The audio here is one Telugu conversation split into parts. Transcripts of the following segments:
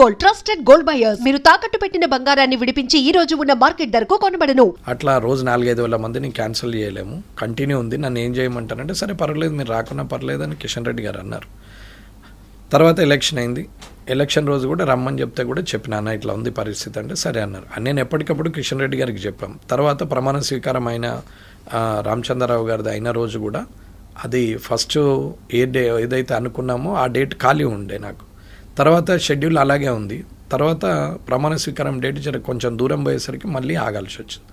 Gold, trusted gold buyers. మీరు తాకట్టు పెట్టిన బంగారాన్ని విడిపించి ఈ రోజు ఉన్న మార్కెట్ ధరకు కొనబడను. అట్లా రోజు 4-5 వేల మందిని క్యాన్సిల్ చేయలేము, కంటిన్యూ ఉంది. నన్ను ఏం చేయమంటారంటే సరే పర్వాలేదు, మీరు రాకున్నా పర్లేదు అని కిషన్ రెడ్డి గారు అన్నారు. తర్వాత ఎలక్షన్ అయింది. ఎలక్షన్ రోజు కూడా రమ్మని చెప్తే కూడా చెప్పినా ఇట్లా ఉంది పరిస్థితి అంటే సరే అన్నారు. నేను ఎప్పటికప్పుడు కిషన్ రెడ్డి గారికి చెప్పాం. తర్వాత ప్రమాణ స్వీకారం అయిన రామచంద్రరావు గారిది అయిన రోజు కూడా అది ఫస్ట్ ఏదైతే అనుకున్నామో ఆ డేట్ ఖాళీ ఉండే నాకు. తర్వాత షెడ్యూల్ అలాగే ఉంది. తర్వాత ప్రమాణ స్వీకారం డేట్ కొంచెం దూరం పోయేసరికి మళ్ళీ ఆగాల్సి వచ్చింది.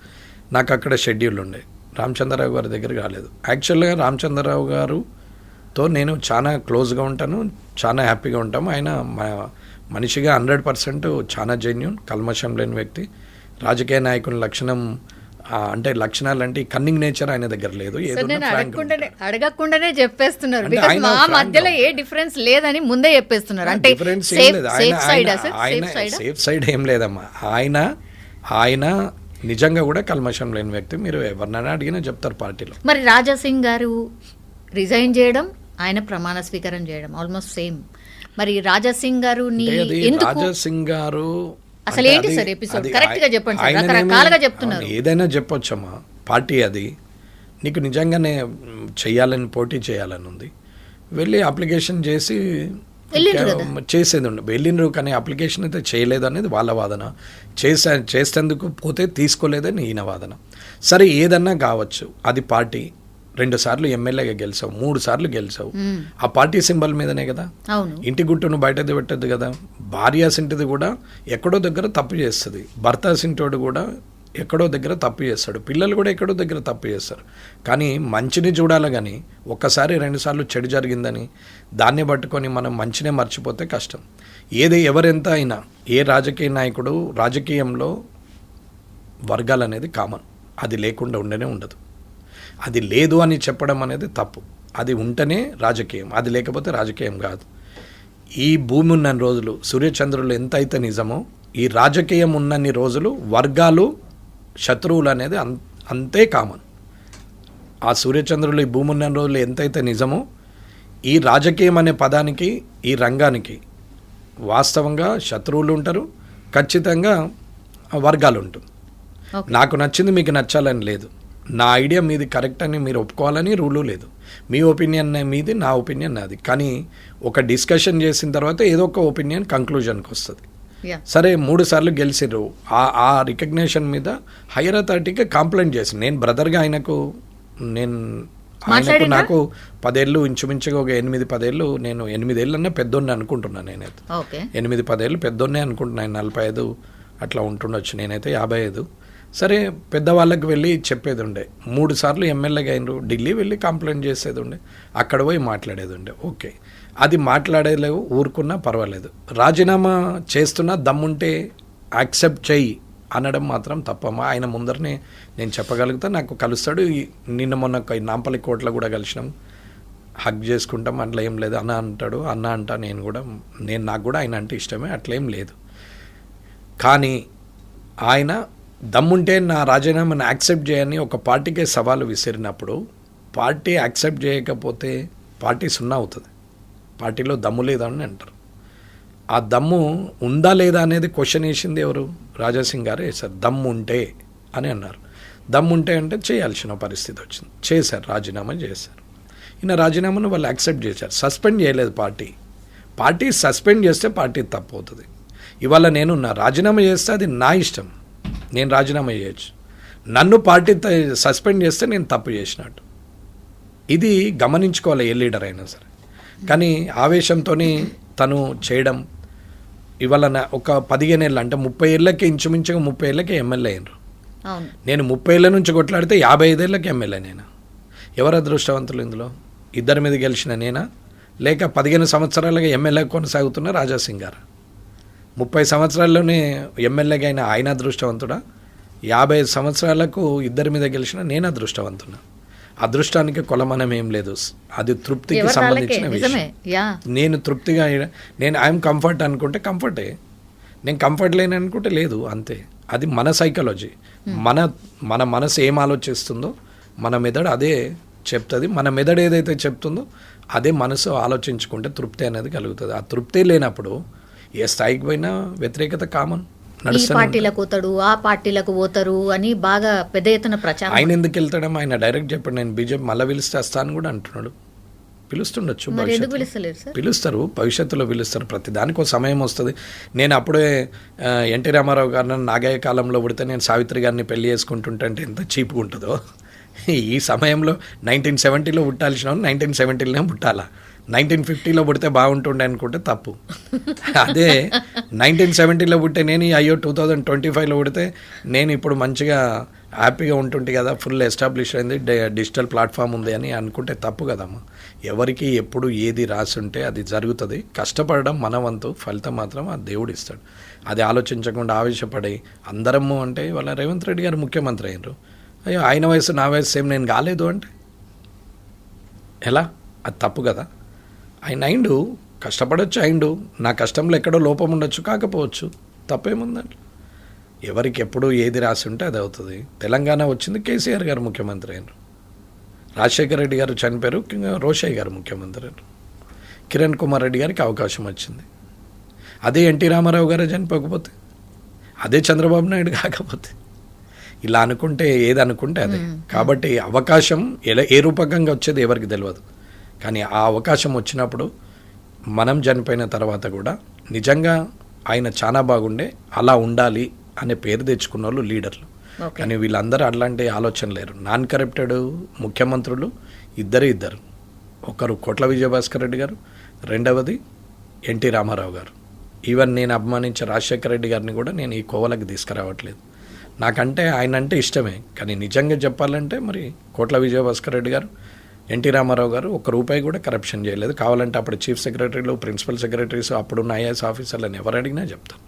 నాకు అక్కడ షెడ్యూల్ ఉండే, రామచంద్రరావు గారి దగ్గర కాలేదు. యాక్చువల్గా రామచంద్రరావు గారుతో నేను చాలా క్లోజ్గా ఉంటాను, చాలా హ్యాపీగా ఉంటాము. ఆయన మనిషిగా 100% చాలా జెన్యూన్, కల్మషం లేని వ్యక్తి. రాజకీయ నాయకుని లక్షణం అంటే లక్షణాలు అంటే కన్నింగ్ నేచర్ ఆయన దగ్గర లేదు. అడగకుండానే చెప్పేస్తున్నారు, మా మధ్యలో ఏ డిఫరెన్స్ లేదని ముందే చెప్పేస్తున్నారు. అంటే సేఫ్ సైడ్ ఏం లేదమ్మా. ఆయన నిజంగా కూడా కల్మషం లేని వ్యక్తి. మీరు ఎవరినైనా అడిగినా చెప్తారు పార్టీలో. మరి రాజాసింగ్ గారు రిజైన్ చేయడం, ఆయన ప్రమాణ స్వీకారం చేయడం ఆల్మోస్ట్ సేమ్. మరి రాజాసింగ్ గారు రాజాసింగ్ గారు అసలు ఏంటి సార్ ఎపిసోడ్? కరెక్ట్ గా చెప్పండి సార్, రకరకాలుగా చెప్తున్నారు. ఏదైనా చెప్పొచ్చమ్మా, పార్టీ అది. నీకు నిజంగానే చెయ్యాలని, పోటీ చేయాలని ఉంది, వెళ్ళి అప్లికేషన్ చేసి చేసేది ఉండే. వెళ్ళినరు కానీ అప్లికేషన్ అయితే చేయలేదు అనేది వాళ్ళ వాదన. చేసేందుకు పోతే తీసుకోలేదని ఈయన వాదన. సరే ఏదన్నా కావచ్చు, అది పార్టీ. 2 సార్లు ఎమ్మెల్యేగా గెలిచావు, 3 సార్లు గెలిచావు. ఆ పార్టీ సింబల్ మీదనే కదా. ఇంటి గుట్టును బయటది పెట్టద్దు కదా. భార్య సింటిది కూడా ఎక్కడో దగ్గర తప్పు చేస్తుంది, భర్త సింటోడు కూడా ఎక్కడో దగ్గర తప్పు చేస్తాడు, పిల్లలు కూడా ఎక్కడో దగ్గర తప్పు చేస్తారు. కానీ మంచిని చూడాలి కానీ ఒక్కసారి 2 సార్లు చెడు జరిగిందని దాన్ని పట్టుకొని మనం మంచినే మర్చిపోతే కష్టం. ఎవరెంత అయినా ఏ రాజకీయ నాయకుడు రాజకీయంలో వర్గాలు అనేది కామన్, అది లేకుండా ఉండనే ఉండదు. అది లేదు అని చెప్పడం అనేది తప్పు. అది ఉంటేనే రాజకీయం, అది లేకపోతే రాజకీయం కాదు. ఈ భూమి ఉన్న రోజులు సూర్యచంద్రులు ఎంత అయితే నిజమో, ఈ రాజకీయం ఉన్నన్ని రోజులు వర్గాలు శత్రువులు అనేది అంతే కామన్. ఆ సూర్యచంద్రులు ఈ భూమి ఉన్న రోజులు ఎంతైతే నిజమో, ఈ రాజకీయం అనే పదానికి, ఈ రంగానికి వాస్తవంగా శత్రువులు ఉంటారు, ఖచ్చితంగా వర్గాలు ఉంటుంది. నాకు నచ్చింది మీకు నచ్చాలని లేదు, నా ఐడియా మీది కరెక్ట్ అని మీరు ఒప్పుకోవాలని రూలు లేదు. మీ ఒపీనియన్ మీది, నా ఒపీనియన్ నాది. కానీ ఒక డిస్కషన్ చేసిన తర్వాత ఏదో ఒక ఒపీనియన్ కంక్లూజన్కి వస్తుంది. సరే 3 సార్లు గెలిచిర్రు, ఆ రికగ్నేషన్ మీద హైయర్ అథారిటీకి కంప్లైంట్ చేసి, నేను బ్రదర్గా ఆయనకు నాకు 10 ఏళ్ళు ఇంచుమించుగా ఒక 8-10 ఏళ్ళు, నేను 8 ఏళ్ళన్నా పెద్దోన్నే అనుకుంటున్నాను. నేనైతే 8-10 ఏళ్ళు పెద్దోన్నే అనుకుంటున్నాను. 45 అట్లా ఉంటుండొచ్చు, నేనైతే 55. సరే పెద్దవాళ్ళకి వెళ్ళి చెప్పేది ఉండే. 3 సార్లు ఎమ్మెల్యేగా అయినరు, ఢిల్లీ వెళ్ళి కంప్లైంట్ చేసేది ఉండే, అక్కడ పోయి మాట్లాడేది ఉండే. ఓకే, అది మాట్లాడలేవు, ఊరుకున్నా పర్వాలేదు. రాజీనామా చేస్తున్నా దమ్ముంటే యాక్సెప్ట్ చెయ్యి అనడం మాత్రం తప్పమ్మా. ఆయన ముందరనే నేను చెప్పగలుగుతా, నాకు కలుస్తాడు. నిన్న మొన్న నాంపల్లి కోటలో కూడా కలిసినాం, హగ్ చేసుకుంటాం, అట్లా ఏం లేదు. అన్న అంటాడు, అన్న అంటా, నాకు కూడా ఆయన అంటే ఇష్టమే, అట్లేం లేదు. కానీ ఆయన దమ్ముంటే నా రాజీనామాను యాక్సెప్ట్ చేయని ఒక పార్టీకే సవాలు విసిరినప్పుడు, పార్టీ యాక్సెప్ట్ చేయకపోతే పార్టీ సున్నా అవుతుంది. పార్టీలో దమ్ము లేదని అంటారు. ఆ దమ్ము ఉందా లేదా అనేది క్వశ్చన్ వేసింది ఎవరు? రాజాసింగ్ గారు వేశారు. దమ్ము ఉంటే అని అన్నారు. దమ్ము ఉంటే అంటే చేయాల్సిన పరిస్థితి వచ్చింది, చేశారు, రాజీనామా చేశారు. ఈయన రాజీనామాను వాళ్ళు యాక్సెప్ట్ చేశారు. సస్పెండ్ చేయలేదు పార్టీ సస్పెండ్ చేస్తే పార్టీ తప్పు అవుతుంది. ఇవాళ నేను రాజీనామా చేస్తే అది నా ఇష్టం, నేను రాజీనామా చేయొచ్చు. నన్ను పార్టీ సస్పెండ్ చేస్తే నేను తప్పు చేసినట్టు. ఇది గమనించుకోవాలి ఏ లీడర్ అయినా సరే. కానీ ఆవేశంతో తను చేయడం, ఇవాళ ఒక 15 ఏళ్ళు అంటే 30 ఏళ్ళకి ఇంచుమించుగా 30 ఏళ్ళకి ఎమ్మెల్యే అయినరు. నేను 30 ఏళ్ళ నుంచి కొట్లాడితే 55 ఏళ్ళకి ఎమ్మెల్యే నేనా? ఎవరు అదృష్టవంతులు ఇందులో? ఇద్దరి మీద గెలిచిన నేనా, లేక 15 సంవత్సరాలుగా ఎమ్మెల్యే కొనసాగుతున్న రాజాసింగ్ గారు? 30 సంవత్సరాల్లోనే ఎమ్మెల్యేగా అయిన ఆయన అదృష్టవంతుడా? 50 సంవత్సరాలకు ఇద్దరి మీద గెలిచిన నేను అదృష్టవంతున్నా. అదృష్టానికి కొలమానం ఏం లేదు, అది తృప్తికి సంబంధించిన విషయం. నేను తృప్తిగా, ఐఎమ్ కంఫర్ట్ అనుకుంటే కంఫర్టే, నేను కంఫర్ట్ లేని అనుకుంటే లేదు, అంతే. అది మన సైకాలజీ. మన మనసు ఏం ఆలోచిస్తుందో మన మెదడు అదే చెప్తుంది. మన మెదడు ఏదైతే చెప్తుందో అదే మనసు ఆలోచించుకుంటే తృప్తి అనేది కలుగుతుంది. ఆ తృప్తి లేనప్పుడు ఏ స్థాయికి పోయినా వ్యతిరేకత కామన్ ఈ నడుస్తాను. పార్టీలకు పోతాడు, ఆ పార్టీలకు పోతారు అని బాగా పెద్ద ఎత్తున ప్రచారం. ఆయన ఎందుకు వెళ్తాడో ఆయన డైరెక్ట్ చెప్పండి, నేను బీజేపీ మళ్ళీ పిలిస్తే వస్తాను కూడా అంటున్నాడు. పిలుస్తుండొచ్చు, మరి ఎందుకు పిలుస్తలేరు సార్? పిలుస్తారు, భవిష్యత్తులో పిలుస్తారు. ప్రతి దానికి ఒక సమయం వస్తుంది. నేను అప్పుడే ఎన్టీ రామారావు గారిని నాగయ్య కాలంలో పుడితే నేను సావిత్రి గారిని పెళ్లి చేసుకుంటుంటే అంటే ఎంత చీప్గా ఉంటుందో. ఈ సమయంలో 1970లో పుట్టాల్సిన 1970లోనే పుట్టాలా, 1950లో పుడితే బాగుంటుండే అనుకుంటే తప్పు. అదే 1970లో పుట్టే నేను అయ్యో 2025లో పుడితే నేను ఇప్పుడు మంచిగా హ్యాపీగా ఉంటుంటే కదా, ఫుల్ ఎస్టాబ్లిష్ అయింది, డిజిటల్ ప్లాట్ఫామ్ ఉంది అని అనుకుంటే తప్పు కదమ్మా. ఎవరికి ఎప్పుడు ఏది రాసి ఉంటే అది జరుగుతుంది. కష్టపడడం మన వంతు, ఫలితం మాత్రం ఆ దేవుడు ఇస్తాడు. అది ఆలోచించకుండా ఆవేశపడి అందరము అంటే వాళ్ళ రేవంత్ రెడ్డి గారు ముఖ్యమంత్రి అయినారు, అయ్యో ఆయన వయసు నా వయసు సేమ్ నేను కాలేదు అంటే ఎలా? అది తప్పు కదా. ఆయన అయిండు, కష్టపడవచ్చు, అయిండు, నా కష్టంలో ఎక్కడో లోపం ఉండొచ్చు, కాకపోవచ్చు, తప్పేముందండి. ఎవరికి ఎప్పుడు ఏది రాసి ఉంటే అది అవుతుంది. తెలంగాణ వచ్చింది కేసీఆర్ గారు ముఖ్యమంత్రి అయినారు, రాజశేఖర రెడ్డి గారు చనిపోయారు, రోషయ్య గారు ముఖ్యమంత్రి అయినారు, కిరణ్ కుమార్ రెడ్డి గారికి అవకాశం వచ్చింది. అదే ఎన్టీ రామారావు గారు చనిపోకపోతే, అదే చంద్రబాబు నాయుడు కాకపోతే, ఇలా అనుకుంటే ఏది అనుకుంటే అదే. కాబట్టి అవకాశం ఏ రూపకంగా వచ్చేది ఎవరికి తెలియదు. కానీ ఆ అవకాశం వచ్చినప్పుడు మనం చనిపోయిన తర్వాత కూడా నిజంగా ఆయన చాలా బాగుండే, అలా ఉండాలి అనే పేరు తెచ్చుకున్న వాళ్ళు లీడర్లు. కానీ వీళ్ళందరూ అట్లాంటి ఆలోచన లేరు. నాన్ కరప్టెడ్ ముఖ్యమంత్రులు ఇద్దరు, ఒకరు కోట్ల విజయభాస్కర్ రెడ్డి గారు, రెండవది ఎన్టీ రామారావు గారు. ఈవెన్ నేను అభిమానించే రాజశేఖర రెడ్డి గారిని కూడా నేను ఈ కోవలకు తీసుకురావట్లేదు. నాకంటే ఆయన అంటే ఇష్టమే, కానీ నిజంగా చెప్పాలంటే మరి కోట్ల విజయభాస్కర్ రెడ్డి గారు, ఎన్టీ రామారావు గారు ₹1 కూడా కరప్షన్ చేయలేదు. కావాలంటే అప్పుడు చీఫ్ సెక్రటరీలు, ప్రిన్సిపల్ సెక్రటరీస్, అప్పుడున్న ఐఏఎస్ ఆఫీసర్లను ఎవరు అడిగినా చెప్తాను.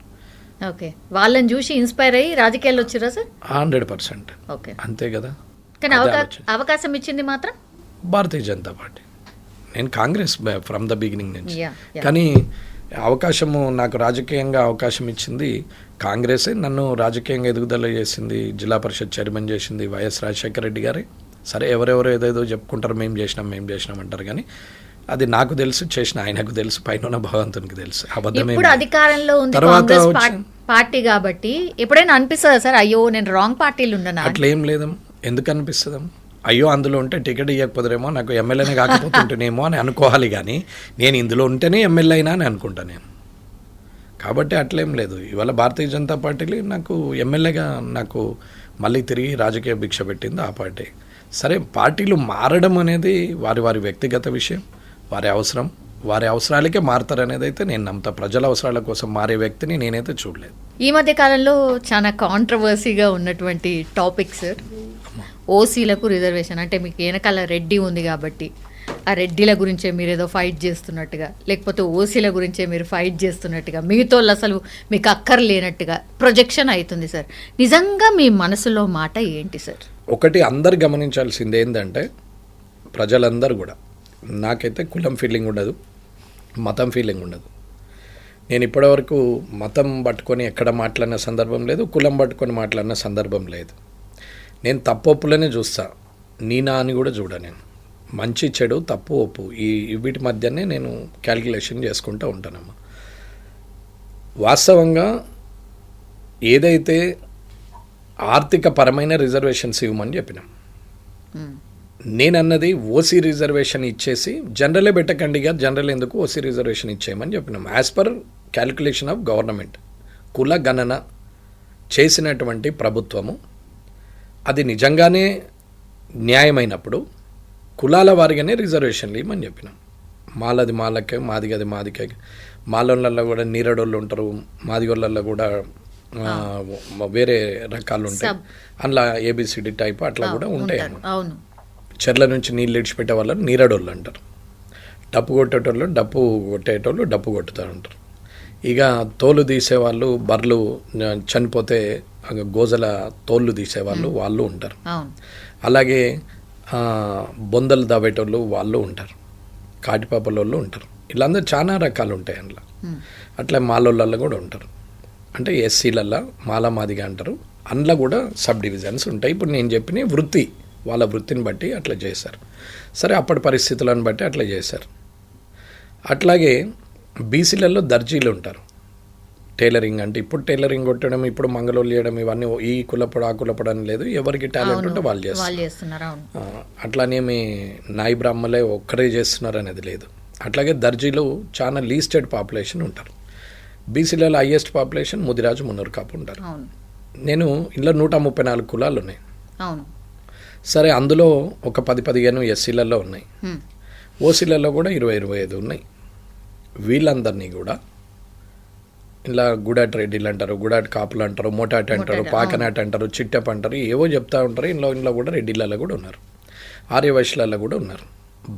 ఓకే, వాళ్ళని చూసి ఇన్స్పైర్ అయ్యి రాజకీయాల్లో వచ్చారా సార్? 100%. ఓకే, అంతే కదా. కానీ అవకాశం ఇచ్చింది మాత్రం భారతీయ జనతా పార్టీ. నేను కాంగ్రెస్ ఫ్రమ్ ద బిగినింగ్ నుంచి. కానీ అవకాశము నాకు రాజకీయంగా అవకాశం ఇచ్చింది కాంగ్రెసే. నన్ను రాజకీయంగా ఎదుగుదల చేసింది, జిల్లా పరిషత్ చైర్మన్ చేసింది వైఎస్ రాజశేఖర రెడ్డి గారే. సరే ఎవరెవరో ఏదేదో చెప్పుకుంటారు, మేము చేసినాం అంటారు, కానీ అది నాకు తెలుసు, చేసిన ఆయనకు తెలుసు, పైన భగవంతునికి తెలుసు. ఇప్పుడు అధికారంలో ఉంది కాంగ్రెస్ పార్టీ కాబట్టి ఎప్పుడైనా అనిపిస్తుందా సార్, అయ్యో నేను రాంగ్ పార్టీలు ఉండనా? అట్లా ఏం లేదమ్మా. ఎందుకు అనిపిస్తుందమ్మా? అయ్యో అందులో ఉంటే టికెట్ ఇవ్వకపోతారేమో, నాకు ఎమ్మెల్యేనే కాకపోతుంటేనేమో అని అనుకోవాలి, కానీ నేను ఇందులో ఉంటేనే ఎమ్మెల్యే అయినా అని అనుకుంటా నేను. కాబట్టి అట్లేం లేదు. ఇవాళ భారతీయ జనతా పార్టీలో నాకు ఎమ్మెల్యేగా నాకు మళ్ళీ తిరిగి రాజకీయ భిక్ష పెట్టింది ఆ పార్టీ. సరే, పార్టీలు మారడం అనేది వారి వ్యక్తిగత విషయం, వారి అవసరాలకే మారుతారు అనేది అయితే నేను నమ్ముతా. ప్రజల అవసరాల కోసం మారే వ్యక్తిని నేనైతే చూడలేదు. ఈ మధ్య కాలంలో చాలా కాంట్రవర్సీగా ఉన్నటువంటి టాపిక్ సార్, ఓసీలకు రిజర్వేషన్. అంటే మీకు వెనకాల రెడ్డి ఉంది కాబట్టి ఆ రెడ్డిల గురించే మీరు ఏదో ఫైట్ చేస్తున్నట్టుగా, లేకపోతే ఓసీల గురించే మీరు ఫైట్ చేస్తున్నట్టుగా, మిగతా అసలు మీకు అక్కర్లేనట్టుగా ప్రొజెక్షన్ అవుతుంది సార్. నిజంగా మీ మనసులో మాట ఏంటి సార్? ఒకటి అందరు గమనించాల్సింది ఏంటంటే, ప్రజలందరూ కూడా, నాకైతే కులం ఫీలింగ్ ఉండదు, మతం ఫీలింగ్ ఉండదు. నేను ఇప్పటివరకు మతం పట్టుకొని ఎక్కడ మాట్లాడిన సందర్భం లేదు, కులం పట్టుకొని మాట్లాడిన సందర్భం లేదు. నేను తప్పొప్పులనే చూస్తా, నీనా అని కూడా చూడ. నేను మంచి చెడు, తప్పు ఒప్పు, ఈ వీటి మధ్యనే నేను క్యాలిక్యులేషన్ చేసుకుంటూ ఉంటానమ్మా. వాస్తవంగా ఏదైతే ఆర్థిక పరమైన రిజర్వేషన్స్ ఇవ్వమని చెప్పినాం, నేనన్నది ఓసీ రిజర్వేషన్ ఇచ్చేసి జనరలే పెట్టకండిగా, జనరల్ ఎందుకు ఓసీ రిజర్వేషన్ ఇచ్చేయమని చెప్పినాం. As per calculation of government, కుల గణన చేసినటువంటి ప్రభుత్వము అది నిజంగానే న్యాయమైనప్పుడు కులాల వారిగానే రిజర్వేషన్లు ఇవ్వమని చెప్పినాం. మాలది మాలకే, మాదిగది మాదికే, మాలోళ్ళల్లో కూడా నీరడోళ్ళు ఉంటారు, మాదిగోళ్ళల్లో కూడా వేరే రకాలు ఉంటాయి, అందులో ఏబిసిడి టైప్ అట్లా కూడా ఉంటాయి. చెర్ల నుంచి నీళ్ళు ఇడిచిపెట్టే వాళ్ళని నీరడోళ్ళు అంటారు, డప్పు కొట్టేటోళ్ళు డప్పు కొట్టుతూ ఉంటారు. ఇక తోలు తీసేవాళ్ళు, బర్రెలు చనిపోతే గోజల తోళ్ళు తీసేవాళ్ళు వాళ్ళు ఉంటారు. అలాగే బొందలు దావేటోళ్ళు వాళ్ళు ఉంటారు, కాటిపాపలోళ్ళు ఉంటారు. వీళ్ళందరూ చాలా రకాలు ఉంటాయి అందులో. అట్లా మాలోళ్ళల్లో కూడా ఉంటారు, అంటే ఎస్సీలల్లో మాలా మాదిగా అంటారు. అందులో కూడా సబ్ డివిజన్స్ ఉంటాయి. ఇప్పుడు నేను చెప్పిన వృత్తి, వాళ్ళ వృత్తిని బట్టి అట్లా చేశారు. సరే, అప్పటి పరిస్థితులను బట్టి అట్లా చేశారు. అట్లాగే బీసీలలో దర్జీలు ఉంటారు, టైలరింగ్ అంటే ఇప్పుడు టైలరింగ్ కొట్టడం, ఇప్పుడు మంగళోళ్ళు చేయడం, ఇవన్నీ ఈ కులపడు ఆ కులపడు అని లేదు, ఎవరికి టాలెంట్ ఉంటే వాళ్ళు చేస్తున్నారు. అట్లానేమి నాయి బ్రాహ్మలే ఒక్కరే చేస్తున్నారు అనేది లేదు. అట్లాగే దర్జీలు చాలా లీస్టెడ్ పాపులేషన్ ఉంటారు. బీసీలలో హైయెస్ట్ పాపులేషన్ ముదిరాజు, మున్నూరు కాపు ఉంటారు. నేను ఇంట్లో 134 కులాలు ఉన్నాయి. సరే, అందులో ఒక 10-15 ఎస్సీలలో ఉన్నాయి, ఓసీలలో కూడా 20-25 ఉన్నాయి. వీళ్ళందరినీ కూడా ఇలా గుడాట్ రెడ్డిలు అంటారు, గుడాట్ కాపులు అంటారు, మోటాట్ అంటారు, పాకనాట్ అంటారు, చిట్టప్ అంటారు, ఏవో చెప్తా ఉంటారు. ఇంట్లో కూడా రెడ్డిలలో కూడా ఉన్నారు, ఆర్యవైశ్యులలో కూడా ఉన్నారు.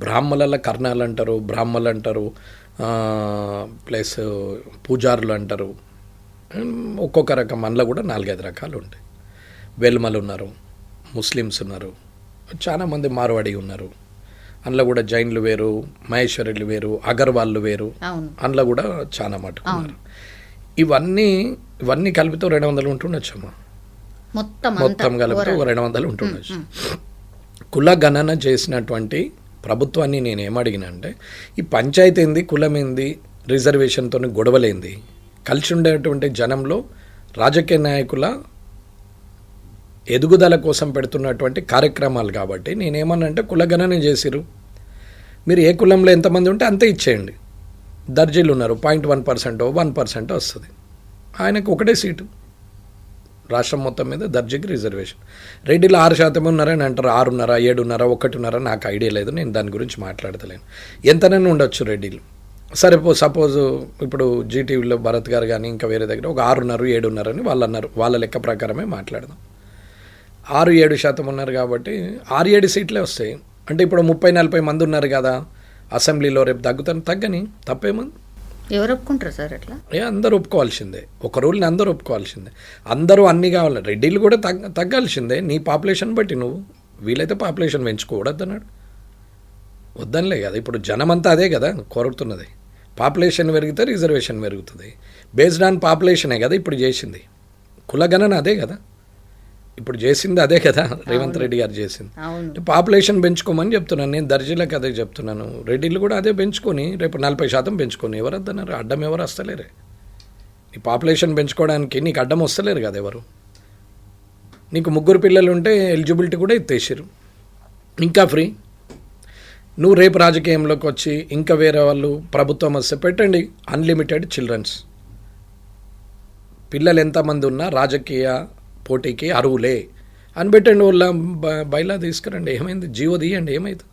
బ్రాహ్మణుల కర్ణాలు అంటారు, బ్రాహ్మణులు అంటారు, ప్లస్ పూజారులు అంటారు. ఒక్కొక్క రకం అందులో కూడా 4-5 రకాలు ఉంటాయి. వెల్మలు ఉన్నారు, ముస్లిమ్స్ ఉన్నారు, చాలామంది మార్వాడి ఉన్నారు. అందులో కూడా జైన్లు వేరు, మహేశ్వరులు వేరు, అగర్వాళ్ళు వేరు, అందులో కూడా చాలా మటుకు ఉన్నారు. ఇవన్నీ కలిపితే 200 ఉంటుండొచ్చమ్మా. మొత్తం కలిపితే 200 ఉంటుండొచ్చు. కుల గణన చేసినటువంటి ప్రభుత్వాన్ని నేను ఏమడిగినా అంటే, ఈ పంచాయతీ ఏంది, కులం ఏంది, రిజర్వేషన్తో గొడవలేంది, కలిసి ఉండేటువంటి జనంలో రాజకీయ నాయకుల ఎదుగుదల కోసం పెడుతున్నటువంటి కార్యక్రమాలు. కాబట్టి నేనేమన్నంటే కులగణన చేసిరు, మీరు ఏ కులంలో ఎంతమంది ఉంటే అంతే ఇచ్చేయండి. దర్జీలు ఉన్నారు, 0.1% 1% వస్తుంది, ఆయనకు ఒకటే సీటు. రాష్ట్రం మొత్తం మీద దర్జీకి రిజర్వేషన్. రెడ్డిలో 6% ఉన్నారని అంటారు, 6.5, 7.5, 1.5 నాకు ఐడియా లేదు, నేను దాని గురించి మాట్లాడతలేను. ఎంతనైనా ఉండొచ్చు రెడ్డిలు. సరే, సపోజ్ ఇప్పుడు జీటీవీలో భరత్ గారు కానీ ఇంకా వేరే దగ్గర ఒక 6.5, 7.5 అని వాళ్ళు అన్నారు. వాళ్ళ లెక్క ప్రకారమే మాట్లాడదాం. 6-7% ఉన్నారు కాబట్టి 6-7 సీట్లే వస్తాయి. అంటే ఇప్పుడు 30-40 మంది ఉన్నారు కదా అసెంబ్లీలో, రేపు తగ్గని తప్పేమంది. ఎవరు ఒప్పుకుంటారు సార్ అట్లా? అందరూ ఒప్పుకోవాల్సిందే, ఒక రూల్ని అందరూ ఒప్పుకోవాల్సిందే. అందరూ అన్నీ కావాలి. రెడ్డిలు కూడా తగ్గాల్సిందే నీ పాపులేషన్ బట్టి. నువ్వు వీలైతే పాపులేషన్ పెంచుకోవద్దన్నాడు, వద్దనిలే కదా. ఇప్పుడు జనమంతా అదే కదా కోరుతున్నది, పాపులేషన్ పెరిగితే రిజర్వేషన్ పెరుగుతుంది. బేస్డ్ ఆన్ పాపులేషనే కదా ఇప్పుడు చేసింది. కులగణన అదే కదా ఇప్పుడు చేసింది, అదే కదా రేవంత్ రెడ్డి గారు చేసింది. పాపులేషన్ పెంచుకోమని చెప్తున్నాను నేను, దర్జీలకు అదే చెప్తున్నాను. రెడ్డిలు కూడా అదే పెంచుకొని రేపు 40% పెంచుకొని. ఎవరు వద్దన్నారు? అడ్డం ఎవరు వస్తలేరే. నీ పాపులేషన్ పెంచుకోవడానికి నీకు అడ్డం వస్తలేరు కదా ఎవరు. నీకు 3 పిల్లలు ఉంటే ఎలిజిబిలిటీ కూడా ఎత్తేసారు, ఇంకా ఫ్రీ. నువ్వు రేపు రాజకీయంలోకి వచ్చి ఇంకా వేరే వాళ్ళు ప్రభుత్వం వస్తే పెట్టండి అన్లిమిటెడ్ చిల్డ్రన్స్. పిల్లలు ఎంతమంది ఉన్నా రాజకీయ పోటీకి అరువులే అని పెట్టండి. వాళ్ళ బయలా తీసుకురండి, ఏమైంది? జీవో తీయండి, ఏమైంది?